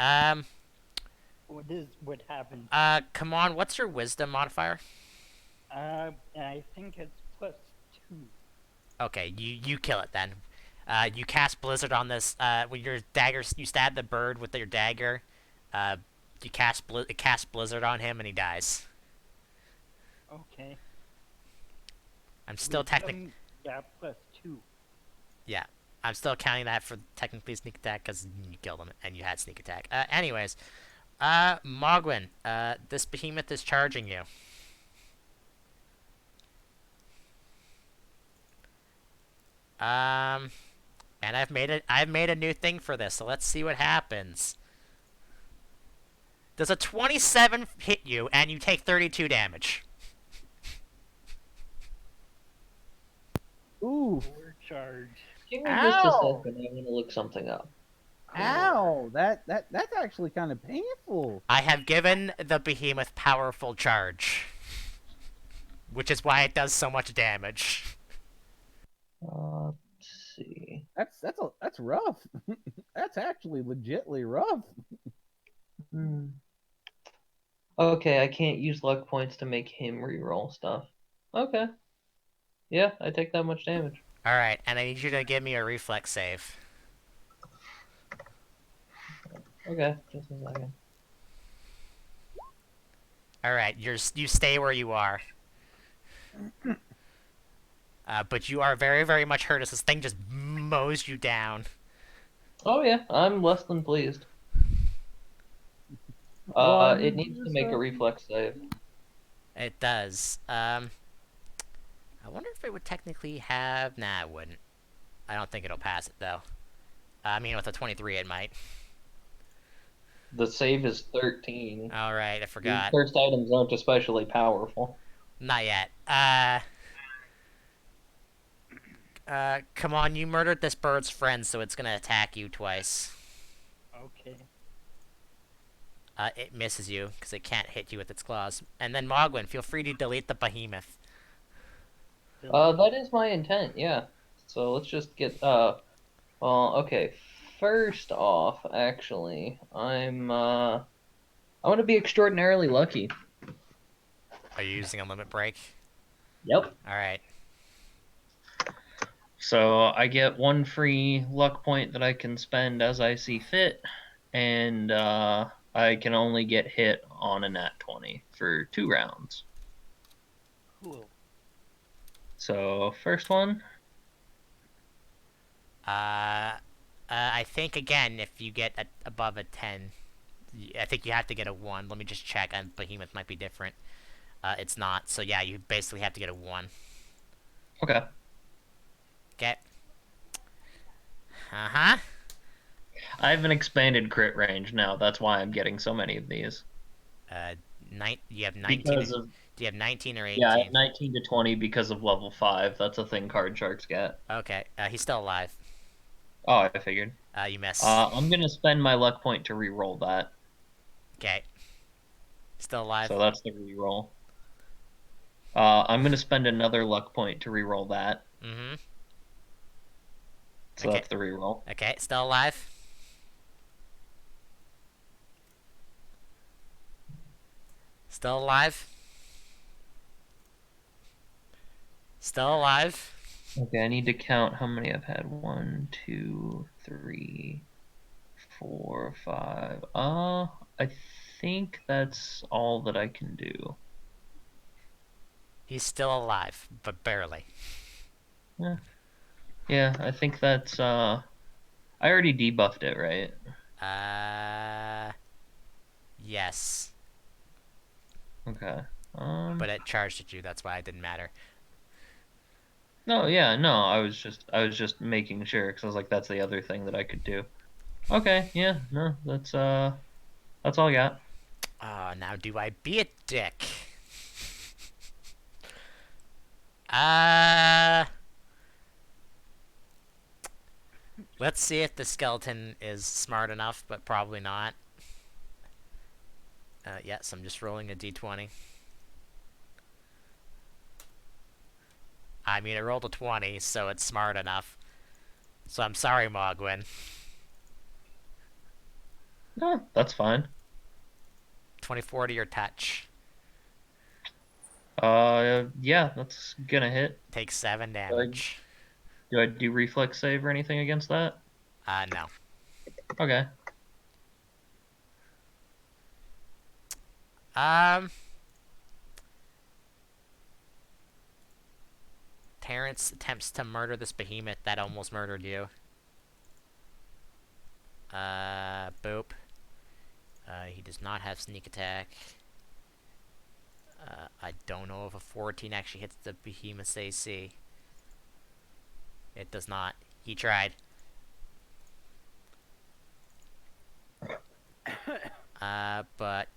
What happened? Come on, what's your wisdom modifier? I think it's +2. Okay, you kill it then. You cast Blizzard on this. With your dagger, you stab the bird with your dagger. You cast Blizzard on him, and he dies. Okay. I'm still technically. Yeah, +2. Yeah, I'm still counting that for technically sneak attack because you killed him and you had sneak attack. Anyways, Mogwin, this behemoth is charging you. And I've made a new thing for this, so let's see what happens. Does a 27 hit you and you take 32 damage? Ooh, Give Charge. me just a Ow! second. I'm gonna look something up. ow! That's actually kind of painful. I have given the behemoth powerful charge, which is why it does so much damage. Let's see. That's rough. That's actually legitly rough. Okay, I can't use luck points to make him reroll stuff. Okay. Yeah, I take that much damage. Alright, and I need you to give me a reflex save. Okay, just a second. Alright, you stay where you are. But you are very, very much hurt as this thing just mows you down. Oh yeah, I'm less than pleased. It needs to make a reflex save. It does. I wonder if it would technically have... Nah, it wouldn't. I don't think it'll pass it, though. I mean, with a 23, it might. The save is 13. Alright, I These forgot. cursed items aren't especially powerful. Not yet. Come on, you murdered this bird's friend, so it's gonna attack you twice. Okay. It misses you, because it can't hit you with its claws. And then Mogwin, feel free to delete the behemoth. That is my intent, yeah. So let's just get, well, okay. First off, actually, I want to be extraordinarily lucky. Are you using a limit break? Yep. Alright. So I get 1 free luck point that I can spend as I see fit, and I can only get hit on a nat 20 for 2 rounds. Cool. So first one. I think, again, if you get above a 10, I think you have to get a 1. Let me just check, and behemoth might be different. It's not, so yeah, you basically have to get a 1. Okay. Get. Uh-huh. I have an expanded crit range now. That's why I'm getting so many of these. You have 19. Because of Do you have 19 or 18? Yeah, I have 19 to 20 because of level 5. That's a thing card sharks get. Okay, he's still alive. Oh, I figured. You miss. I'm gonna spend my luck point to re-roll that. Okay. Still alive. So that's the re-roll. I'm gonna spend another luck point to re-roll that. Mm-hmm. So Okay. that's the re-roll. Okay, still alive. Still alive. Still alive. Okay, I need to count how many I've had. 1, 2, 3, 4, 5. I think that's all that I can do. He's still alive, but barely. Yeah, I think that's I already debuffed it, right? Yes. Okay. But it charged at you, that's why it didn't matter. No, yeah, no, I was just making sure because I was like, that's the other thing that I could do. Okay, yeah, no, that's all I got. Now do I be a dick? Let's see if the skeleton is smart enough, but probably not. Yes, I'm just rolling a d20. I mean, I rolled a 20, so it's smart enough. So I'm sorry, Mogwin. No, that's fine. 24 to your touch. Yeah, that's gonna hit. Take 7 damage. Do I do reflex save or anything against that? No. Okay. Terrence attempts to murder this behemoth that almost murdered you. Boop. He does not have sneak attack. I don't know if a 14 actually hits the behemoth's AC. It does not. He tried. But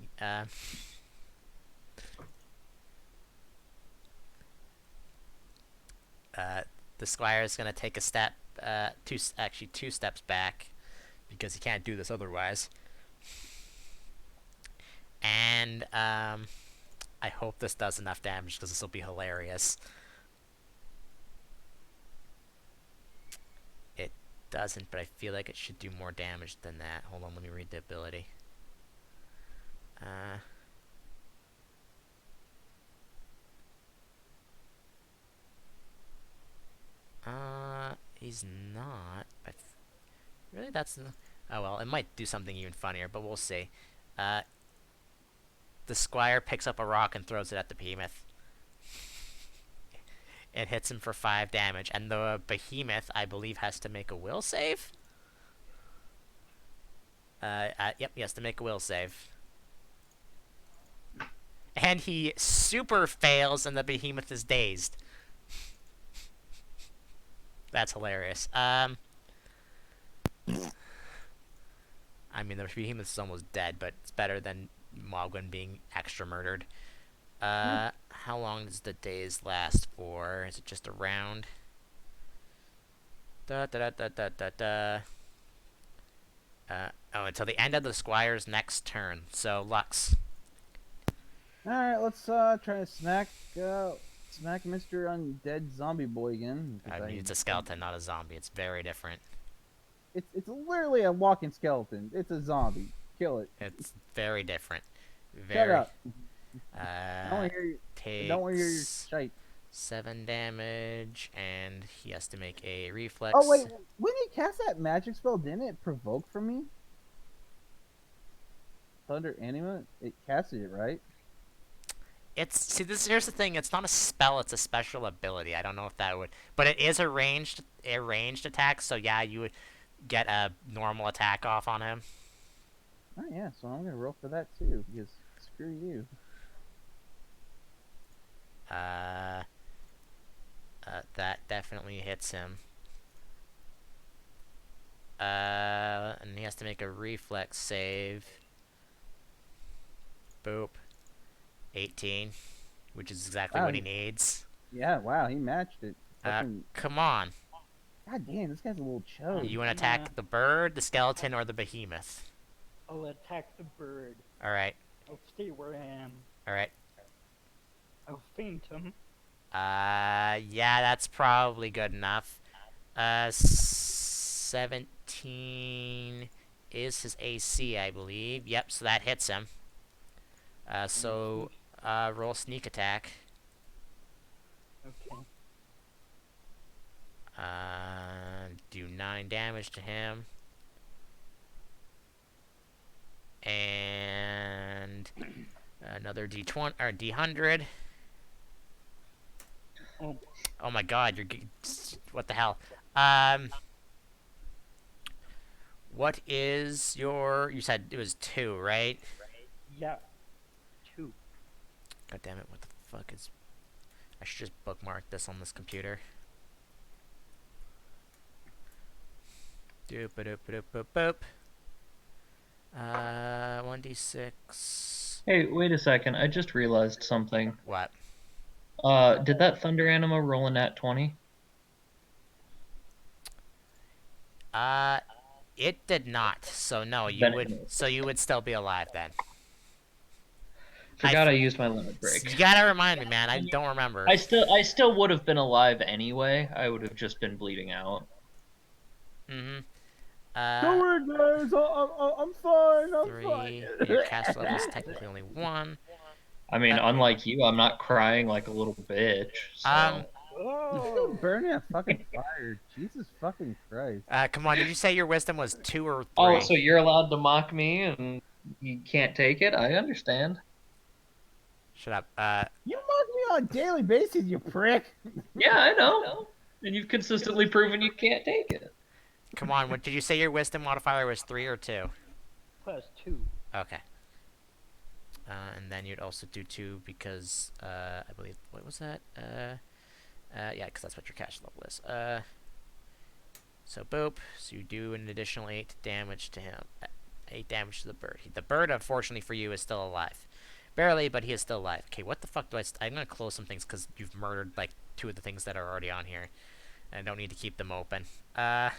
the squire is gonna take a step, two steps back, because he can't do this otherwise. And I hope this does enough damage because this will be hilarious. It doesn't, but I feel like it should do more damage than that. Hold on, let me read the ability. He's not. Really, that's. Oh well, it might do something even funnier, but we'll see. The squire picks up a rock and throws it at the behemoth. It hits him for 5 damage, and the behemoth, I believe, has to make a will save. Yep, he has to make a will save. And he super fails, and the behemoth is dazed. That's hilarious. I mean, the behemoth is almost dead, but it's better than Mogwin being extra murdered. How long does the daze last for? Is it just a round? Until the end of the squire's next turn. So, Lux. Alright, let's try to smack Mr. Undead Zombie Boy again. I mean, it's a skeleton, not a zombie. It's very different. It's literally a walking skeleton. It's a zombie. Kill it. It's very different. Shut up. I don't want to hear your shite. 7 damage, and he has to make a reflex. Oh wait, when he cast that magic spell, didn't it provoke from me? Thunder Anima, it casted it, right? Here's the thing. It's not a spell. It's a special ability. I don't know if that would, but it is a ranged attack. So yeah, you would get a normal attack off on him. Oh yeah, so I'm gonna roll for that too because screw you. That definitely hits him. And he has to make a reflex save. Boop. 18. which is exactly Wow, what he needs. Yeah, wow, he matched it. Uh, Fucking, come on. God damn, this guy's a little chode. You want to Nah. attack the bird, the skeleton, or the behemoth? I'll attack the bird. All right. I'll stay where I am. All right. I'll feint him. Yeah, that's probably good enough. 17 is his AC, I believe. Yep, so that hits him. Roll sneak attack. Okay. Do 9 damage to him. And another D20 or D100. Oh, Oh my god, what the hell? What is your... You said it was 2, right? yeah. 2. God damn it, what the fuck is... I should just bookmark this on this computer. Doop doop doop doop boop. 1d6. Hey, wait a second. I just realized something. What? Did that Thunder Anima roll a nat 20? It did not. So no, Then it missed. you would still be alive then. Forgot I used my limit break. You gotta remind me, man. I don't remember. I still would have been alive anyway. I would have just been bleeding out. Mm-hmm. Don't worry, guys. I'm fine. I'm 3. fine. Your cast level is technically only 1. I mean, unlike you, I'm not crying like a little bitch. So. Still burning a fucking fire. Jesus fucking Christ. Come on. Did you say your wisdom was 2 or 3? Oh, so you're allowed to mock me and you can't take it? I understand. Shut up. You mock me on a daily basis, you prick. Yeah, I know. And you've consistently proven you can't take it. Come on. What did you say your wisdom modifier was 3 or 2? +2. Okay. And then you'd also do 2 because I believe what was that? Yeah, because that's what your cash level is. So boop. So you do an additional 8 damage to him. 8 damage to the bird. The bird, unfortunately for you, is still alive. Barely, but he is still alive. Okay, what the fuck do I'm gonna close some things because you've murdered like 2 of the things that are already on here. And I don't need to keep them open. And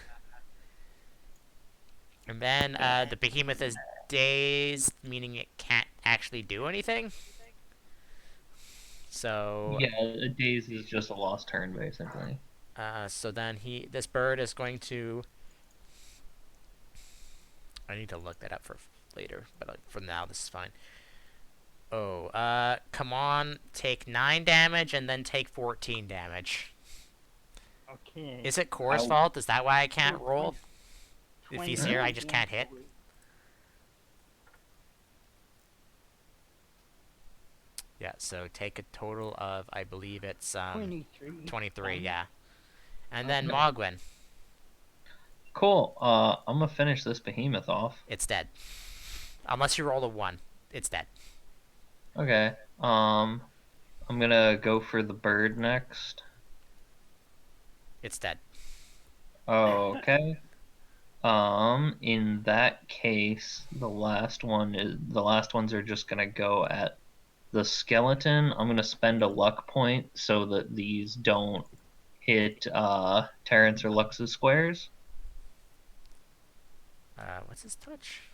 then the behemoth is dazed, meaning it can't actually do anything. So Yeah, a daze is just a lost turn, basically. so then this bird is going to... I need to look that up for later, but for now this is fine. Oh, come on, take 9 damage and then take 14 damage. Okay. Is it Core's fault? Is that why I can't roll? If he's here, I just can't hit. Yeah, so take a total of, I believe it's 23. 23, yeah. And then Mogwin, Cool. I'm gonna finish this behemoth off. it's dead. Unless you roll a 1, it's dead. Okay. I'm gonna go for the bird next. It's dead. Okay. In that case, the last ones are just gonna go at the skeleton. I'm gonna spend a luck point so that these don't hit Terrence or Lux's squares. What's his touch?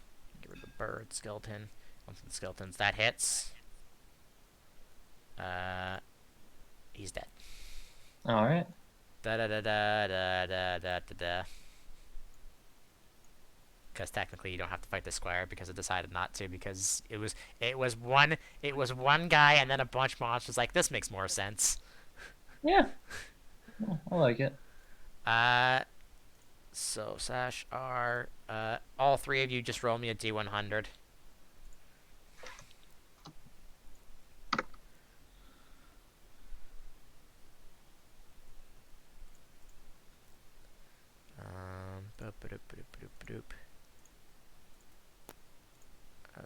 Get rid of the bird, skeleton. One for the skeletons. That hits. He's dead. All right. Da da da da da da da da da. Because technically you don't have to fight the squire because I decided not to because it was one guy and then a bunch of monsters. Like this makes more sense. Yeah. I like it. So Sash R. All 3 of you just roll me a D100.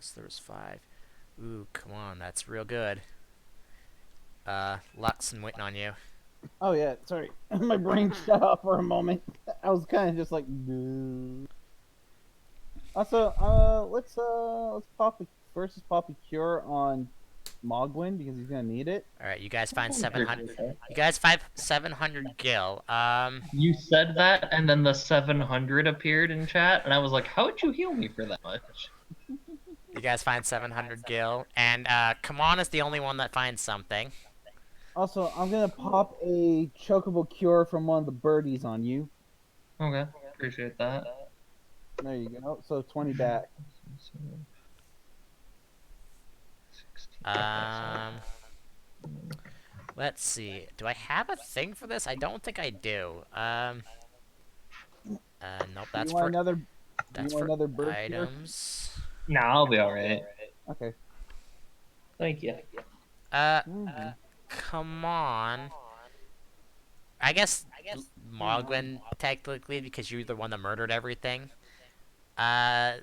So there was 5. Ooh, come on, that's real good. Lux, I'm waiting on you. Oh yeah, sorry. My brain shut off for a moment. I was kind of just like, no. Also, let's pop a cure on Mogwin because he's gonna need it. All right, you guys find I 700. appreciate that. You guys find 700 gil. You said that, and then the 700 appeared in chat, and I was like, "How would you heal me for that much?" You guys find 700 gil, and Kamon is the only one that finds something. Also, I'm gonna pop a chocobo cure from one of the birdies on you. Okay, appreciate that. There you go. So 20 back. Let's see. Do I have a thing for this? I don't think I do. Nope. That's you want for another? that's you want for another bird cure? items. Nah, I'll be alright. Okay. Thank you. Mhm. Come on. I guess Mogwin technically because you're the one that murdered everything. Let's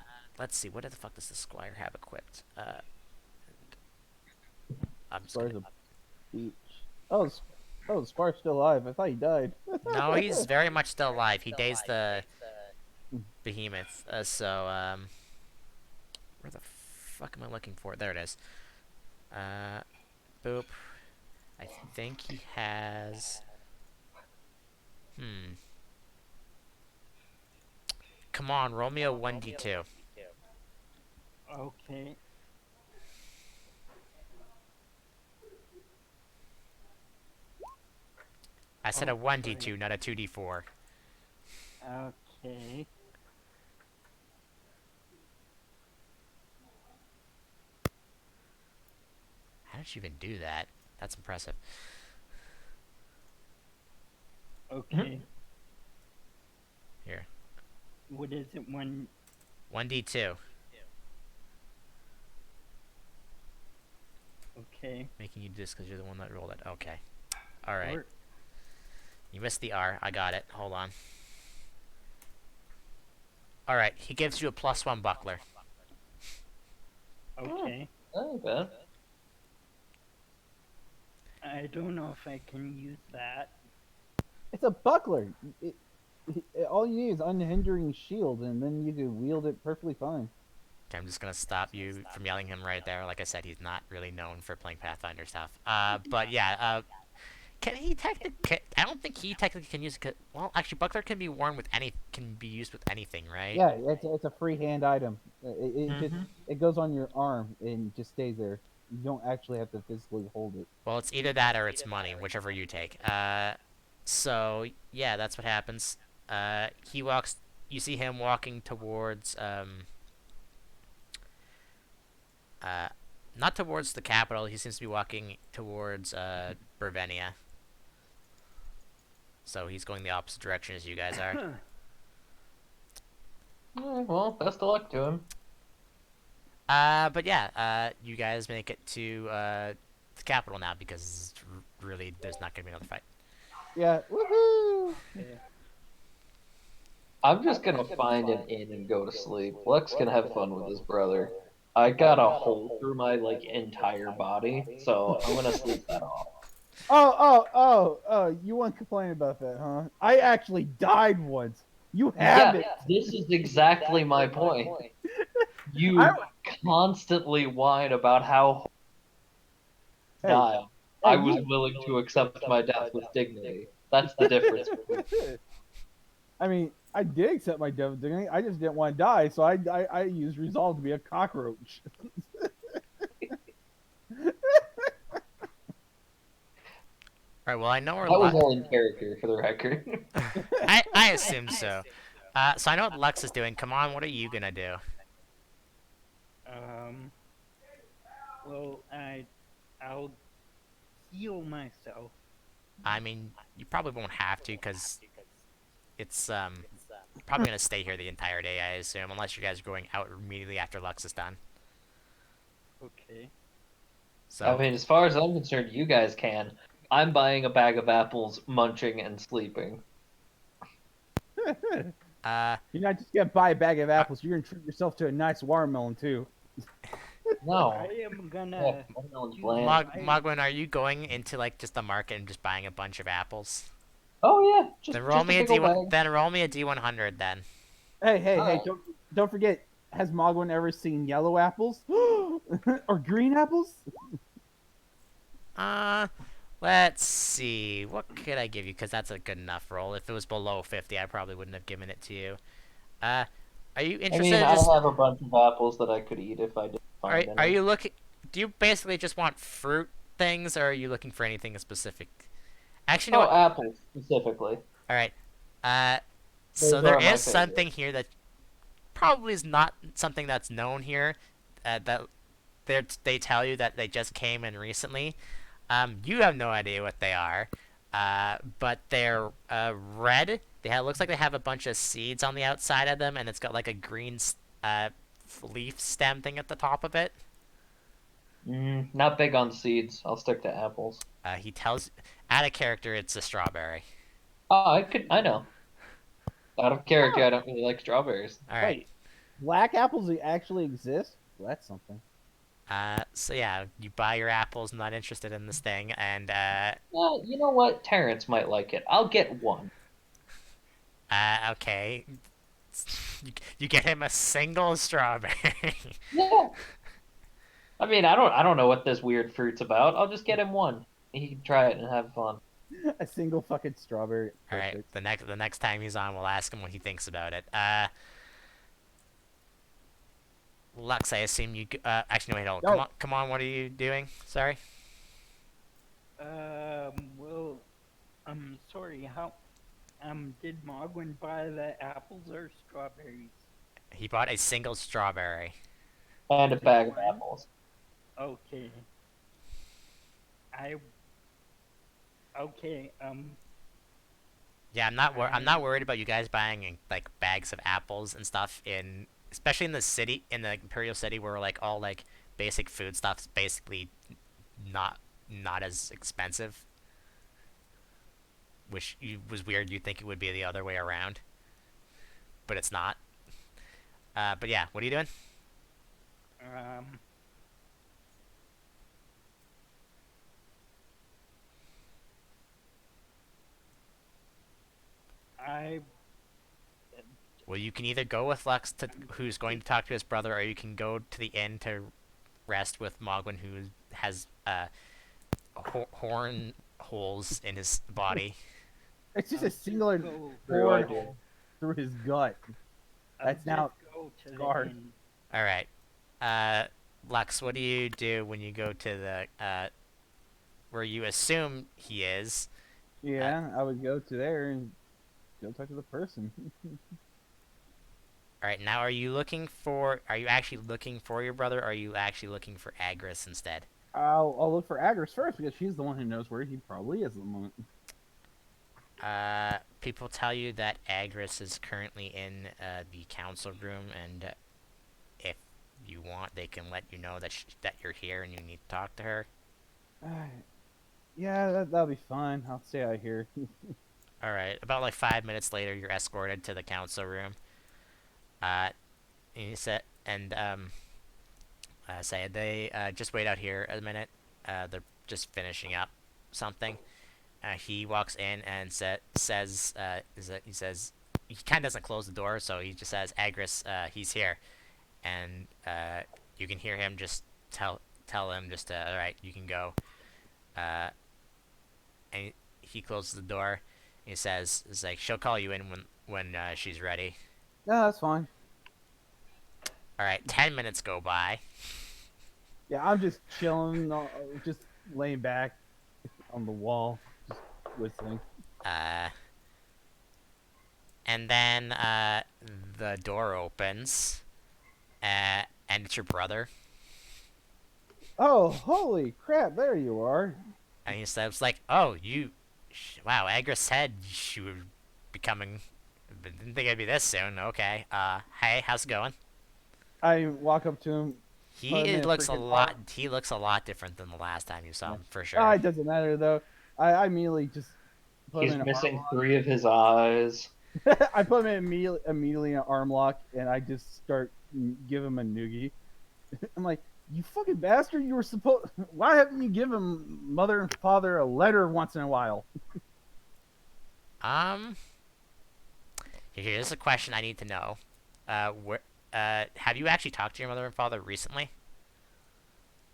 see. What the fuck does the squire have equipped? I'm just Spar's gonna... a beach. Oh, Spar's still alive. I thought he died. No, he's very much still alive. He dazed the behemoth. Where the fuck am I looking for? There it is. Boop. I think he has. Come on, roll me a 1d2. Okay. I said a 1d2, not a 2d4. Okay. How did you even do that? That's impressive. Okay. Here. What is it when? 1d2. Okay. Making you do this because you're the one that rolled it. Okay. Alright. Or- You missed the R. I got it. Hold on. Alright, he gives you a +1 buckler. Okay. Oh, bad. I don't know if I can use that. It's a buckler. All you need is unhindering shield, and then you can wield it perfectly fine. Okay, I'm just gonna stop you from yelling him right there. Like I said, he's not really known for playing Pathfinder stuff. But yeah, can he technically? I don't think he technically can use it. Well, actually, buckler can be worn with can be used with anything, right? Yeah, it's a free hand item. Mhm. It goes on your arm and just stays there. You don't actually have to physically hold it. Well, it's either that or it's money, whichever you take. So yeah, that's what happens. He walks. You see him walking towards not towards the capital. He seems to be walking towards Bervenia. So he's going the opposite direction as you guys are. Alright, well, best of luck to him. But yeah, you guys make it to the capital now because really there's not gonna be another fight. Yeah, woohoo! I'm just gonna find an inn and go to sleep. Lex can have fun with his brother. I got a hole through my entire body, so I'm gonna sleep that off. Oh! You want to complain about that, huh? I actually died once. You have it. This is exactly my point. You I- constantly whine about how Hey, died. I hey, was you- willing to accept my death with dignity. That's the difference. I mean, I did accept my death with dignity. I just didn't want to die, so I used resolve to be a cockroach. All right. Well, I know we're. That was all in character, for the record. I assume so. So I know what Lux is doing. Come on, what are you gonna do? Well, I'll heal myself. I mean, you probably won't have to because it's probably gonna stay here the entire day. I assume, unless you guys are going out immediately after Lux is done. Okay. So I mean, as far as I'm concerned, you guys can. I'm buying a bag of apples, munching, and sleeping. You're not just gonna buy a bag of apples. You're gonna treat yourself to a nice watermelon too. No. I am Oh, gonna. watermelon's use bland. Mog my- Mogwin, are you going into like just the market and just buying a bunch of apples? Oh yeah, just, Then roll just me a big ol' D1. bag. Then roll me a D100. Then Hey! Alright. Don't forget. Has Mogwin ever seen yellow apples or green apples? Let's see. What could I give you? Because that's a good enough roll. If it was below 50, I probably wouldn't have given it to you. Uh, are you I interested mean, in I just have a bunch of apples that I could eat if I didn't find are any. you looking? Do you basically just want fruit things, or are you looking for anything specific? Actually, you know Oh, what? apples specifically. All right. Uh, so Those there are my is favorite. something here that probably is not something that's known here. That they tell you that they just came in recently. You have no idea what they are. But they're red. Looks like they have a bunch of seeds on the outside of them, and it's got like a green leaf stem thing at the top of it. Not big on seeds. I'll stick to apples. He tells, out of character, it's a strawberry. Oh, I know. Out of character, Oh, I don't really like strawberries. All right. wait, black apples actually exist? Well, that's something. So yeah, you buy your apples. Not interested in this thing, and Well, you know what? Terrence might like it. I'll get one. okay, you get him a single strawberry. Yeah. I mean, I don't know what this weird fruit's about. I'll just get him one. He can try it and have fun. A single fucking strawberry. All right, Perfect. the next time he's on, we'll ask him what he thinks about it. Lux, I assume you. Actually, no, wait, hold. No. Come on. What are you doing? Sorry. Well, I'm sorry, did Mogwin buy the apples or strawberries? He bought a single strawberry. And a Just bag of one? apples. Okay. I. Okay, Yeah, I'm not worried about you guys buying like bags of apples and stuff especially in the city, in the Imperial City, where like all like basic food stuff's basically not not as expensive. Was weird. You'd think it would be the other way around, but it's not. But yeah, what are you doing? um. I. Well, you can either go with Lux, who's going to talk to his brother, or you can go to the inn to rest with Mogwin, who has horn holes in his body. It's just I'll a singular go- True horn idea. hole through his gut. I'll That's now just go to the scarred. inn. All right. Lux, what do you do when you go to the where you assume he is? Yeah, I would go to there and go talk to the person. All right. Now, are you actually looking for your brother, or are you actually looking for Agris instead? I'll look for Agris first because she's the one who knows where he probably is at the moment. People tell you that Agris is currently in the council room, and if you want, they can let you know that you're here and you need to talk to her. Yeah, that'll be fine. I'll stay out here. All right. About like 5 minutes later, you're escorted to the council room. And you said, and say they just wait out here a minute. They're just finishing up something. He walks in and says, he kind of doesn't close the door, so he just says, Agris, he's here, and you can hear him just tell him just, all right, you can go. And he closes the door. And he says, "It's like she'll call you in when she's ready." No, that's fine. All right, 10 minutes go by. Yeah, I'm just chilling, just laying back on the wall, just whistling. And then the door opens, and it's your brother. Oh, holy crap! There you are. And he says, like, "Oh, wow, Agris said she would be coming, but didn't think it'd be this soon. Okay. Hey, how's it going?" I walk up to him. Put him in a Looks a freaking lot. He looks a lot different than the last time you saw him, for sure. Ah, it doesn't matter though. I immediately just put He's him in missing arm 3 of his eyes. lock. I put him in immediately in an arm lock, and I just start give him a noogie. I'm like, you fucking bastard! You were supposed. Why haven't you given mother and father a letter once in a while? Here's a question I need to know. Have you actually talked to your mother and father recently?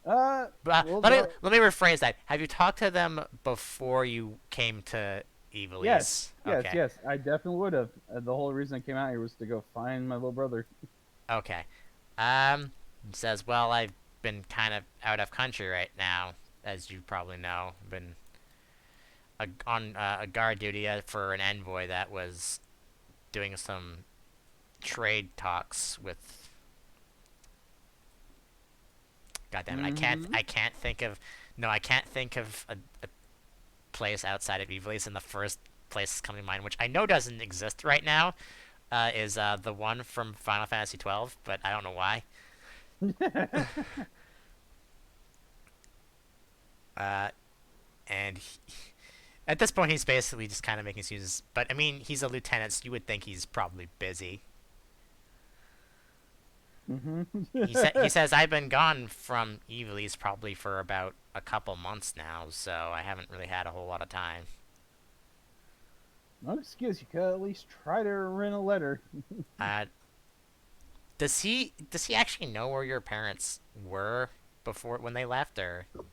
Well, let me rephrase that. Have you talked to them before you came to Evilise? yes, Okay. yes. I definitely would have. The whole reason I came out here was to go find my little brother. Okay. Says, well, I've been kind of out of country right now, as you probably know. Been on a guard duty for an envoy that was doing some trade talks with. God damn it! Mhm. I can't think of. No, I can't think of a place outside of Evilise, and the first place that's coming to mind, which I know doesn't exist right now, is the one from Final Fantasy 12, but I don't know why. Uh, and at this point, he's basically just kind of making excuses. But I mean, he's a lieutenant, so you would think he's probably busy. He says I've been gone from Evilise probably for about a couple months now, so I haven't really had a whole lot of time. No excuse. You could at least try to write a letter. Uh, does he actually know where your parents were before when they left, or when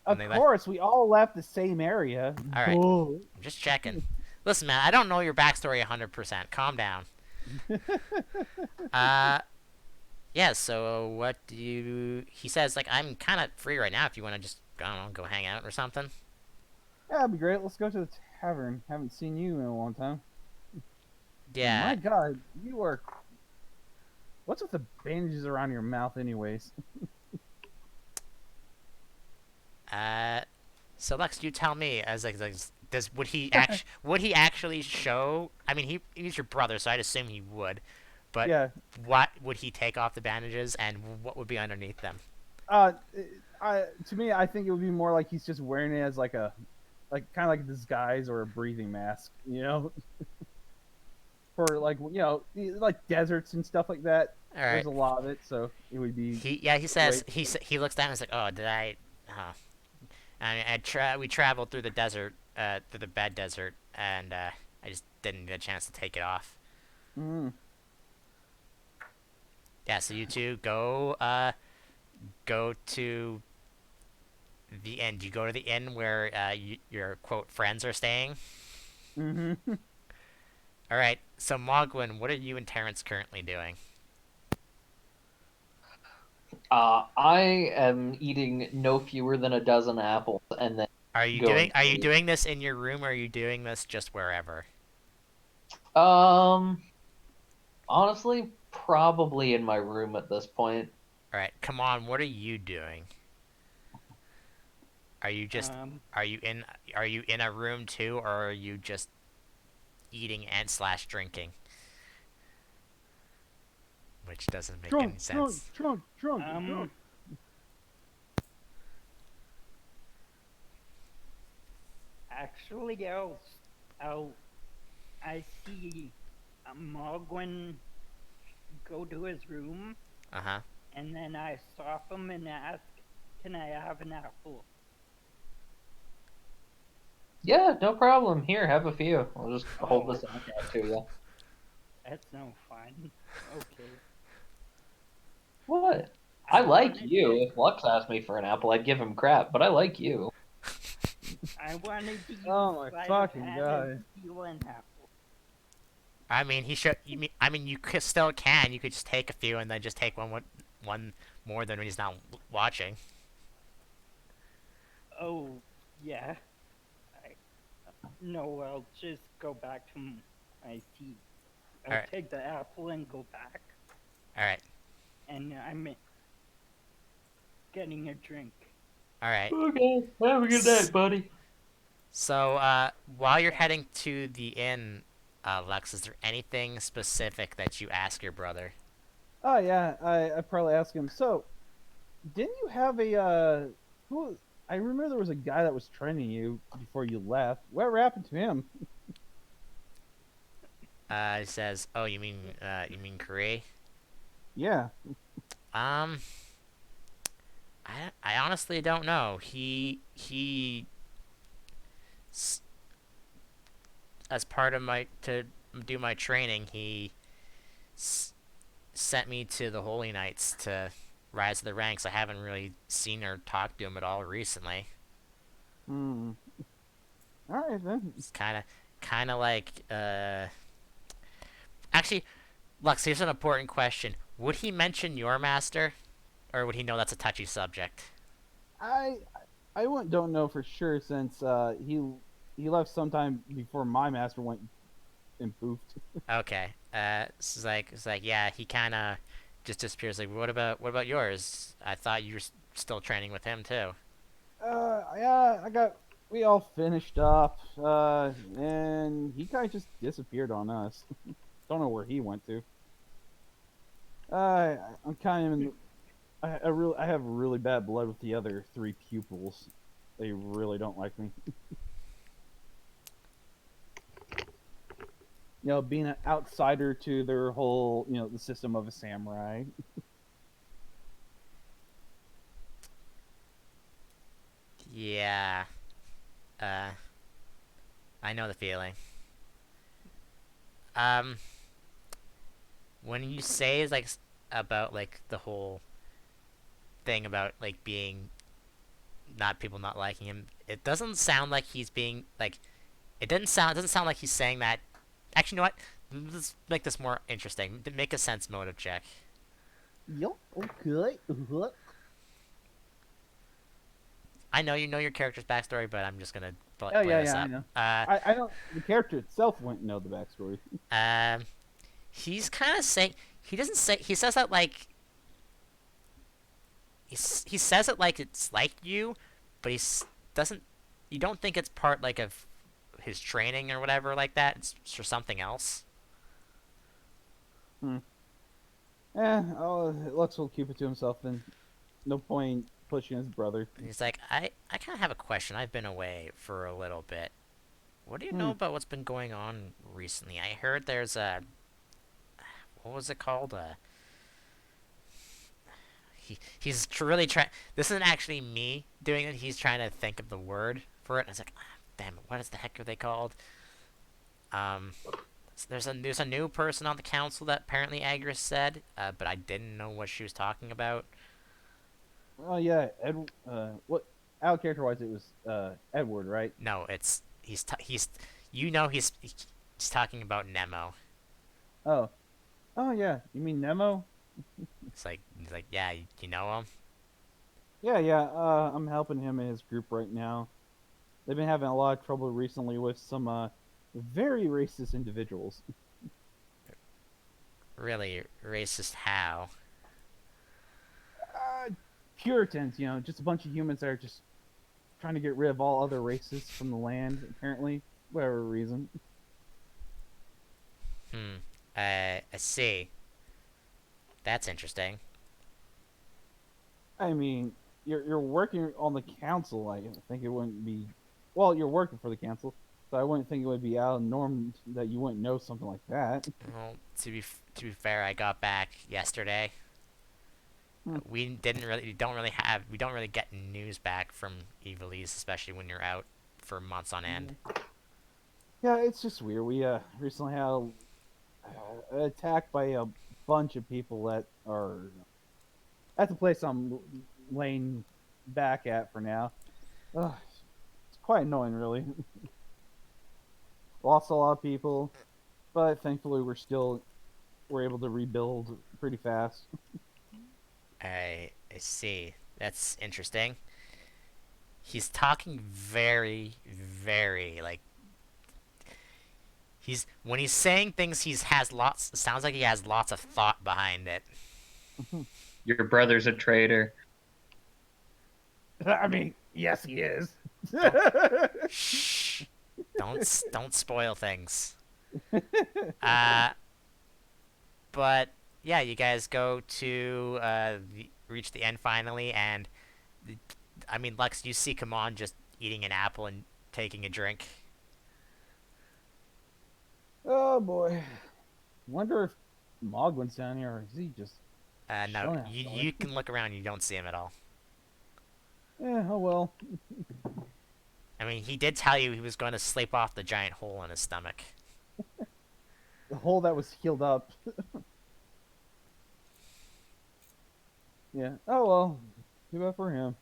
Of they left? course, we all left the same area. All right, Oh. I'm just checking. Listen, man, I don't know your backstory 100%. Calm down. Uh, yeah. So what do you? He says like I'm kind of free right now. If you want to just I don't know, go hang out or something. Yeah, that'd be great. Let's go to the tavern. Haven't seen you in a long time. Yeah. My God, you are. What's with the bandages around your mouth, anyways? So Lex, you tell me as like does would he actually show? I mean, he's your brother, so I'd assume he would. But Yeah. what would he take off the bandages, and what would be underneath them? Uh, to me, I think it would be more like he's just wearing it as like kind of like a disguise or a breathing mask, for like like deserts and stuff like that. All right. There's a lot of it, so it would be. He says he looks down and is like, oh, did I? We traveled through the desert, through the bad desert, and I just didn't get a chance to take it off. Mm. Yeah, so you two go to the inn. You go to the inn where your quote friends are staying. Mm-hmm. All right. So Mogwin, what are you and Terrence currently doing? I am eating no fewer than a dozen apples, and then going. Are you doing this in your room, or are you doing this just wherever? Um, honestly, probably in my room at this point. All right. Come on. What are you doing? Are you just are you in a room too, or are you just eating and slash drinking? Which doesn't make any sense. Drunk. Actually, I see Mogwin go to his room, Uh-huh. and then I stop him and ask, "Can I have an apple?" Yeah, no problem. Here, have a few. I'll just hold this out to you. That's no fun. Okay. What? I like wanted you. to- If Lux asked me for an apple, I'd give him crap, but I like you. I wanted to use Oh my sleight of fucking hand God. and steal an apple. I mean, I mean, still can. You could just take a few and then just take one more than when he's not watching. Oh, yeah. No, I'll just go back to my seat. I'll Alright. take the apple and go back, All right. and I'm getting a drink. All right. Okay, have a good night, buddy. So, while you're heading to the inn, Lex, is there anything specific that you ask your brother? Oh yeah, I probably asked him. So, didn't you have who? I remember there was a guy that was training you before you left. What happened to him? He says, "Oh, you mean Korea?" Yeah. I honestly don't know. As part of my to do my training, he sent me to the Holy Knights to rise to the ranks. I haven't really seen or talked to him at all recently. Hmm. All right then. It's kind of like Actually, Lux, here's an important question. Would he mention your master, or would he know that's a touchy subject? I don't know for sure since he left sometime before my master went and poofed. Okay. It's like yeah, he kind of just disappears. Like, what about yours? I thought you were still training with him too. Yeah, we all finished up, and he kind of just disappeared on us. Don't know where he went to. I'm kind of in. I have really bad blood with the other three pupils. They really don't like me. Being an outsider to their whole, the system of a samurai. Yeah. Uh, I know the feeling. Um, when you say is like about like the whole thing about like being not people not liking him, it doesn't sound like he's being like it doesn't sound like he's saying that. Actually, you know what? Let's make this more interesting. Make a sense motive check. Yup. Okay. I know you know your character's backstory, but I'm just gonna play Oh this yeah, I up. know. I don't. The character itself wouldn't know the backstory. He's kind of saying he doesn't say he says that like he says it like it's like you, but doesn't. You don't think it's part like of his training or whatever like that. It's for something else. Lux will keep it to himself then. No point pushing his brother. He's like, I kind of have a question. I've been away for a little bit. What do you know Hmm. about what's been going on recently? I heard there's a what was it called? Really trying. This isn't actually me doing it. He's trying to think of the word for it. And I was like, damn it, what is the heck are they called? Um, there's a new person on the council that apparently Agris said, but I didn't know what she was talking about. Oh yeah, what? Out character wise, it was Edward, right? No, it's he's you know he's talking about Nemo. Oh, oh yeah. You mean Nemo? He's like yeah, you know him. Yeah, yeah. I'm helping him and his group right now. They've been having a lot of trouble recently with some very racist individuals. Really racist how? Uh, Puritans, just a bunch of humans that are just trying to get rid of all other races from the land. Apparently, whatever reason. Hmm. I see. That's interesting. I mean, you're working on the council. I think it wouldn't be. Well, you're working for the council, so I wouldn't think it would be out of norm that you wouldn't know something like that. Well, to be fair, I got back yesterday. Hmm. We don't really get news back from Evilise, especially when you're out for months on end. Yeah, it's just weird. We recently had an attack by a bunch of people that are at the place I'm laying back at for now. Ugh, it's quite annoying, really. Lost a lot of people, but thankfully we're able to rebuild pretty fast. I see. That's interesting. He's talking very like when he's saying things he's has lots sounds like he has lots of thought behind it. Your brother's a traitor. I mean, yes, he is. Shh. Don't spoil things. Uh but yeah, you guys go to reach the end finally and I mean Lex, you see Kamon just eating an apple and taking a drink. Oh boy, wonder if Mogwin's down here, or is he just No, chilling outside? you can look around. You don't see him at all. Oh well. I mean, he did tell you he was going to sleep off the giant hole in his stomach. The hole that was healed up. Yeah. Oh well. Too bad for him.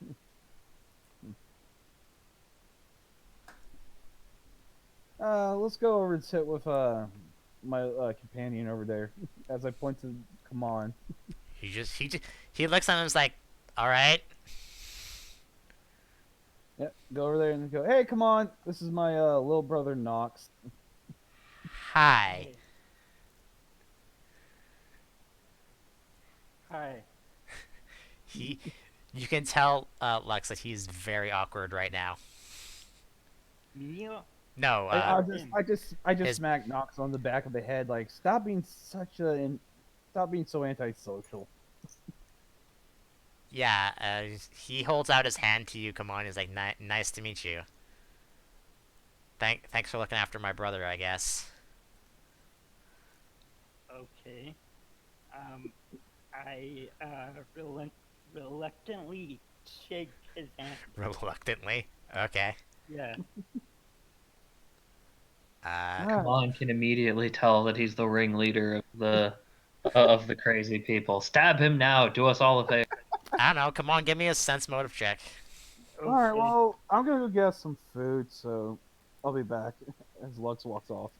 Let's go over and sit with my companion over there, as I point to come on. He looks at him and is like, all right. Yeah. Go over there and go. Hey, come on. This is my little brother Knox. Hi. Hey. Hi. He, you can tell Lex that he's very awkward right now. Me? No, Him. I just his smack Knox on the back of the head. Like, stop being so antisocial. yeah. He holds out his hand to you. Come on. He's like, nice to meet you. Thanks for looking after my brother. I guess. Okay. I reluctantly shake his hand. Reluctantly. Okay. Yeah. Come on, can immediately tell that he's the ringleader of the crazy people. Stab him now. Do us all a favor. I don't know. Come on. Give me a sense motive check. All right, Okay. well, I'm gonna go get some food, so I'll be back. As Lux walks off.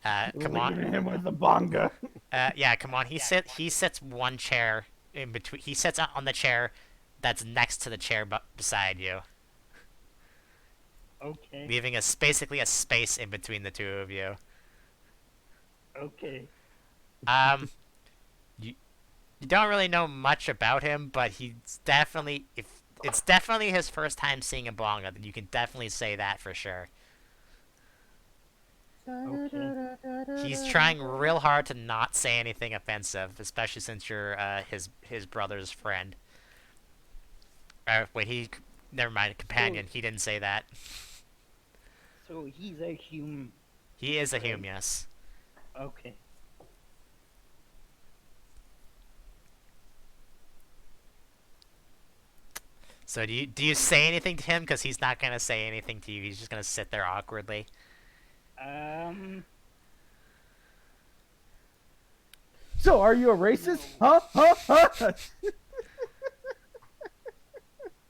Come on. Leaving him with the bonga. Yeah. Come on. He sits one chair in between. He sits on the chair that's next to the chair beside you, Okay. leaving basically a space in between the two of you. Okay. Um, you you don't really know much about him, but he's definitely if it's definitely his first time seeing a bonga. You can definitely say that for sure. Okay. He's trying real hard to not say anything offensive, especially since you're his brother's friend. Wait, never mind, companion. He didn't say that. So he's a human. He is a Right. human, yes. Okay. So do you say anything to him? Because he's not gonna say anything to you. He's just gonna sit there awkwardly. Um. So, are you a racist? Huh? Huh? Huh?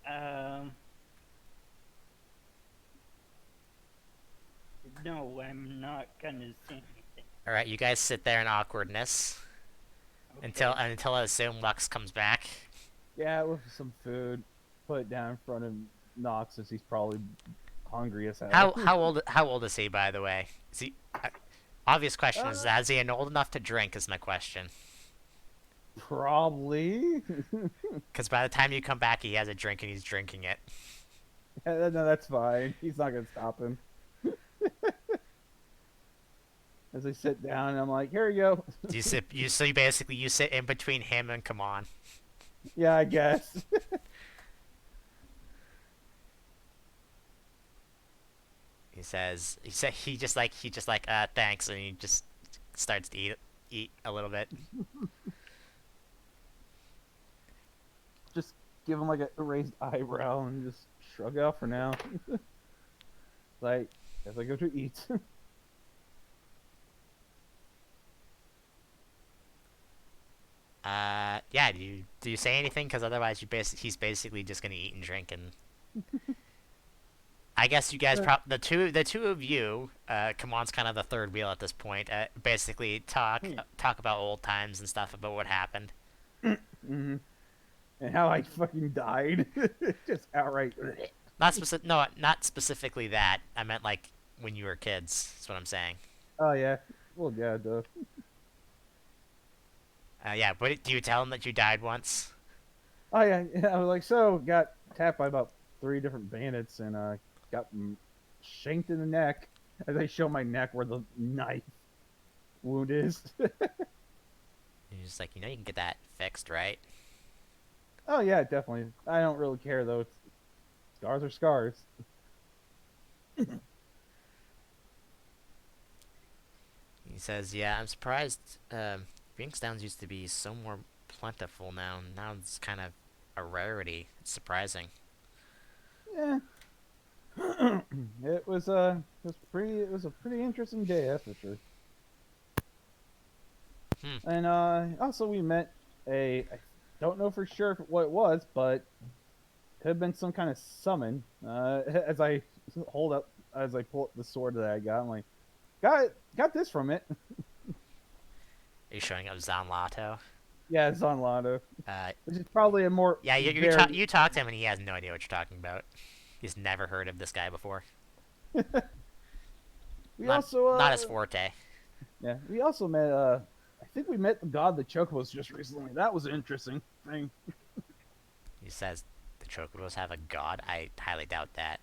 Um. No, I'm not gonna say anything. All right, you guys sit there in awkwardness Okay. until I assume Lux comes back. Yeah, with some food. Put it down in front of Knox, as he's probably hungry as hell. How old is he, by the way? Is he? Obvious question is he old enough to drink? Is my question. Probably. Because by the time you come back, he has a drink and he's drinking it. No, that's fine. He's not gonna stop him. As I sit down, I'm like, "Here you go." Do you sit? You basically you sit in between him and come on. Yeah, I guess. He just like thanks, and he just starts to eat a little bit. Just give him like a raised eyebrow and just shrug it off for now. Like, as I go to eat. Yeah. Do you say anything? Because otherwise, he's basically just gonna eat and drink, and I guess you guys the two of you, Kamon's kind of the third wheel at this point. Basically talk about old times and stuff about what happened. Hmm. And how I fucking died. Just outright. Not specifically that. I meant like when you were kids. That's what I'm saying. Oh yeah. Well, yeah, duh. Yeah, but do you tell him that you died once? Oh yeah. I was like, so got tapped by about 3 different bandits and got shanked in the neck. As I show my neck where the knife wound is. He's just like, you can get that fixed, right? Oh yeah, definitely. I don't really care though. Scars are scars. He says, "Yeah, I'm surprised. Binkstown's used to be so more plentiful now. Now it's kind of a rarity. It's surprising." Yeah. It was it was a pretty interesting day, that's for sure. Hmm. And also we met I don't know for sure what it was, but could have been some kind of summon. As I as I pull up the sword that I got, I'm like, got this from it. Are you showing up Zanlato? Yeah, it's on Lando, Uh, which is probably a more yeah, very. you talk to him and he has no idea what you're talking about. He's never heard of this guy before. We Not also not his forte. yeah, we also met I think we met the god of the chocobos just recently. That was an interesting thing. He says the Chocoros have a god. I highly doubt that.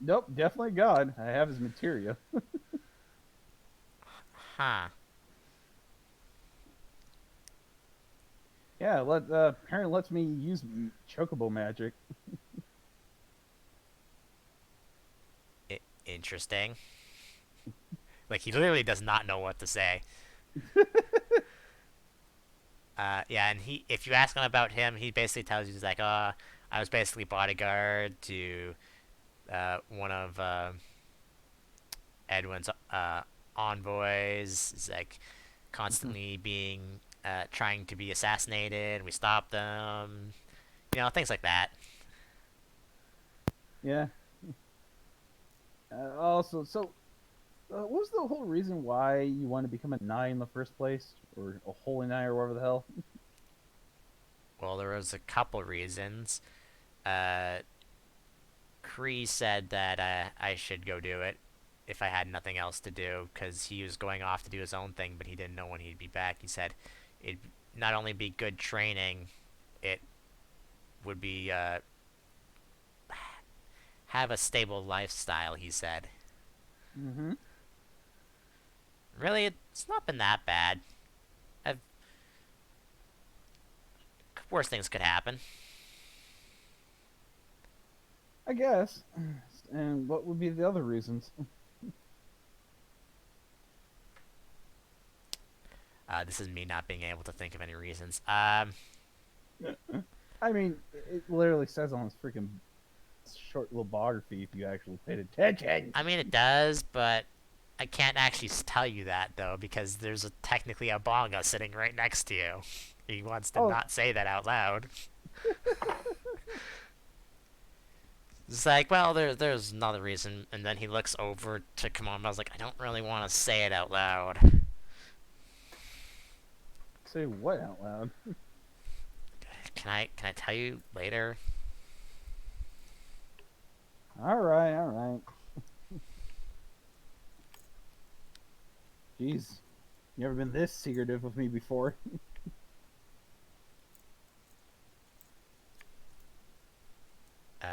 Nope, definitely god. I have his materia. Huh. Yeah, apparently lets me use chocobo magic. Interesting. Like he literally does not know what to say. Yeah, and if you ask him about him, he basically tells you he's like, I was basically bodyguard to one of Edwin's envoys. He's like constantly being trying to be assassinated, and we stopped them. You know, things like that. Yeah. Also, so what was the whole reason why you wanted to become a knight in the first place, or a holy knight, or whatever the hell? Well, there was a couple reasons. Uh, Kree said that I should go do it if I had nothing else to do, because he was going off to do his own thing, but he didn't know when he'd be back. He said it'd not only be good training, it would be have a stable lifestyle. He said. Mm-hmm. Really, it's not been that bad. I've, worse things could happen. I guess. And what would be the other reasons? This is me not being able to think of any reasons. I mean, it literally says on this freaking short little biography if you actually paid attention. I mean it does, but I can't actually tell you that though because there's technically a bonga sitting right next to you. He wants to Oh. not say that out loud. It's like, well, there's another reason, and then he looks over to Kamon. I was like, I don't really want to say it out loud. Say what out loud? Can I tell you later? All right, all right. Jeez, you ever been this secretive with me before?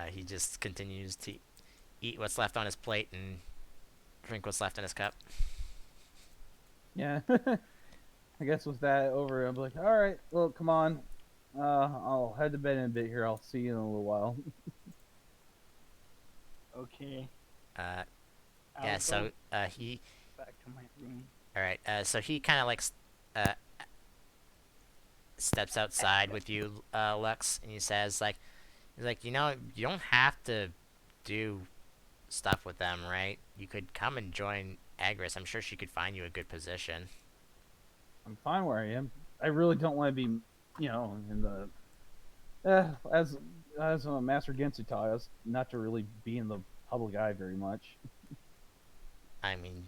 He just continues to eat what's left on his plate and drink what's left in his cup. Yeah. I guess with that over, I'm like, all right, well, come on. I'll head to bed in a bit here. I'll see you in a little while. Okay. Yeah, I'll so go he back to my room. all right. So he kind of like uh steps outside with you, Lux, and he says like, he's like, you know, you don't have to do stuff with them, right? You could come and join Agris. I'm sure she could find you a good position. I'm fine where I am. I really don't want to be, in the as a Master Gensutai, not to really be in the public eye very much. I mean,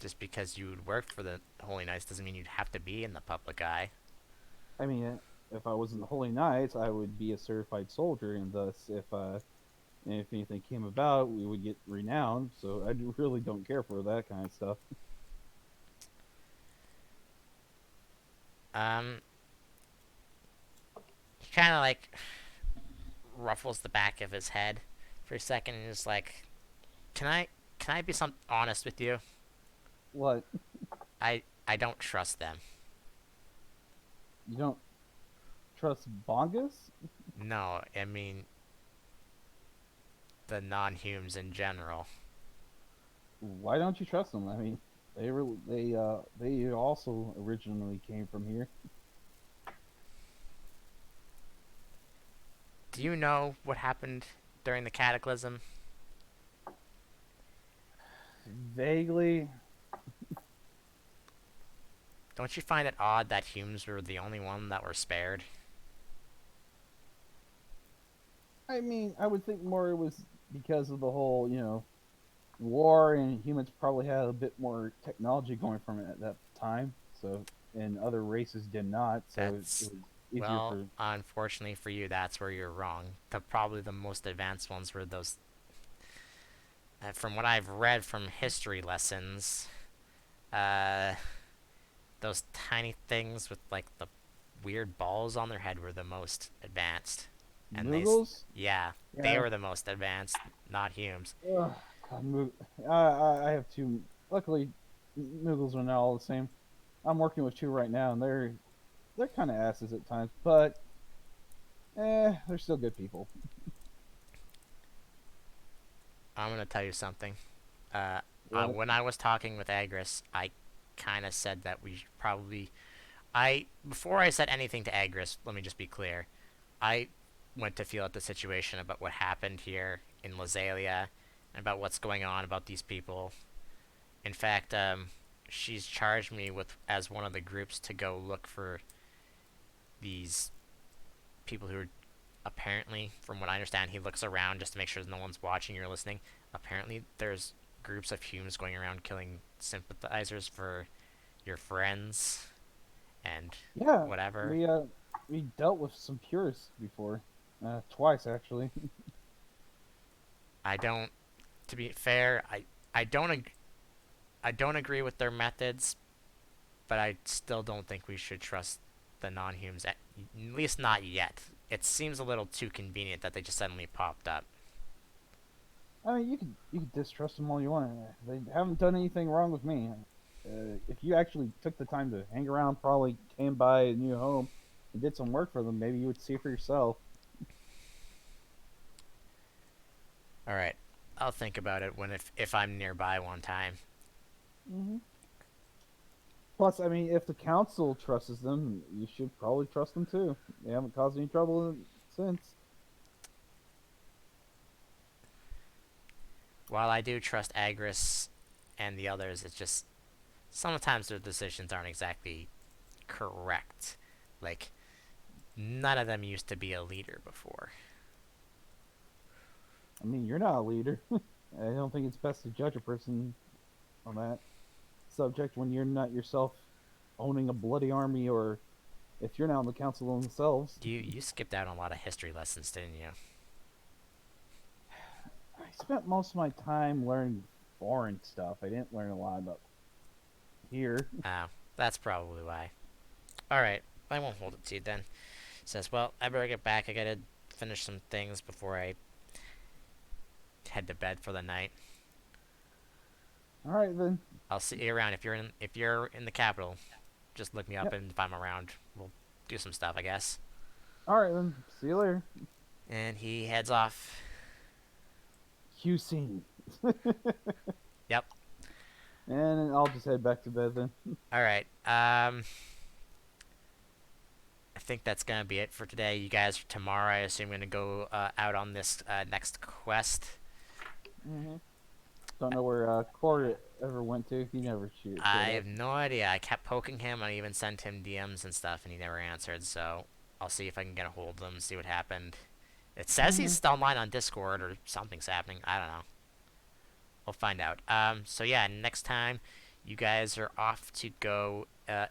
just because you would work for the Holy Knights doesn't mean you'd have to be in the public eye. I mean, if I was in the Holy Knights, I would be a certified soldier, and thus, if anything came about, we would get renowned. So I really don't care for that kind of stuff. He kind of like ruffles the back of his head for a second and is like, can I be honest with you? What? I don't trust them. You don't trust Bongus? No, I mean the non-humans in general. Why don't you trust them? I mean, they also originally came from here. Do you know what happened during the cataclysm? Vaguely. Don't you find it odd that humans were the only one that were spared? I mean, I would think more it was because of the whole, war, and humans probably had a bit more technology going from it at that time. So, and other races did not. So it That's was easier well, for. unfortunately for you, that's where you're wrong. Probably the most advanced ones were those. From what I've read from history lessons, uh, those tiny things with like the weird balls on their head were the most advanced, and Moogles? yeah, they Yeah. were the most advanced, not humans. Ugh, God, I have two. Luckily, Moogles are not all the same. I'm working with two right now, and they're kind of asses at times, but they're still good people. I'm gonna tell you something. What? When I was talking with Agris, I kind of said that we should probably. I before I said anything to Agris, let me just be clear. I went to feel out the situation about what happened here in Lazalia, and about what's going on about these people. In fact, she's charged me with as one of the groups to go look for these people who are apparently, from what I understand, he looks around just to make sure no one's watching or listening. Apparently, there's groups of humans going around killing sympathizers for your friends and Yeah, whatever. we dealt with some purists before, twice actually. I don't. To be fair, I don't I don't agree with their methods, but I still don't think we should trust the non-humans. At least not yet. It seems a little too convenient that they just suddenly popped up. I mean, you could distrust them all you want. They haven't done anything wrong with me. If you actually took the time to hang around, probably came by a new home, and did some work for them, maybe you would see for yourself. All right, I'll think about it when if I'm nearby one time. Mm-hmm. Plus, I mean, if the council trusts them, you should probably trust them too. They haven't caused any trouble since. While I do trust Agris and the others, it's just sometimes their decisions aren't exactly correct. Like none of them used to be a leader before. I mean, you're not a leader. I don't think it's best to judge a person on that subject when you're not yourself owning a bloody army, or if you're not on the council themselves. You skipped out on a lot of history lessons, didn't you? I spent most of my time learning foreign stuff. I didn't learn a lot about here. Oh, that's probably why. All right, I won't hold it to you then. Says, well, I better get back. I gotta finish some things before I head to bed for the night. All right then. I'll see you around if you're in the capital. Just look me up, Yep. and if I'm around, we'll do some stuff, I guess. All right then. See you later. And he heads off. Q scene. Yep. And I'll just head back to bed then. All right. I think that's gonna be it for today. You guys tomorrow, I assume, gonna go out on this next quest. Mm-hmm. Don't know where Corey ever went to. He never showed I up. have no idea. I kept poking him. I even sent him DMs and stuff, and he never answered. So I'll see if I can get a hold of him and see what happened. It says he's still online on Discord or something's happening. I don't know. We'll find out. So yeah, next time you guys are off to go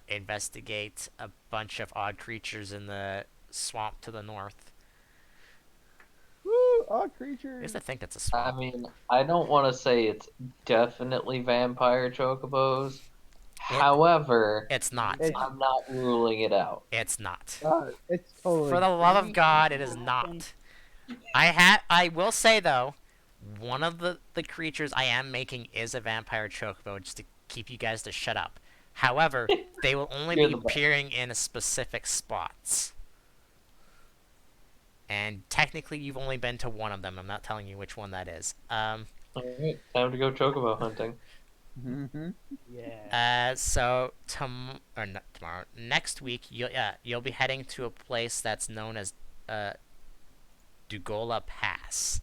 investigate a bunch of odd creatures in the swamp to the north. Woo! Odd I creature. used to think that's a I swamp. mean, I don't want to say it's definitely vampire chocobos. However, It's not. It's, I'm not ruling it out. It's not. it's totally. For the love of God, it is not. I will say though, one of the creatures I am making is a vampire chocobo, just to keep you guys to shut up. However, they will only You're be the best. appearing in specific spots. And technically, you've only been to one of them. I'm not telling you which one that is. Alright, time to go chocobo hunting. Mm-hmm. Yeah. So or not tomorrow, next week you'll be heading to a place that's known as Dugola Pass.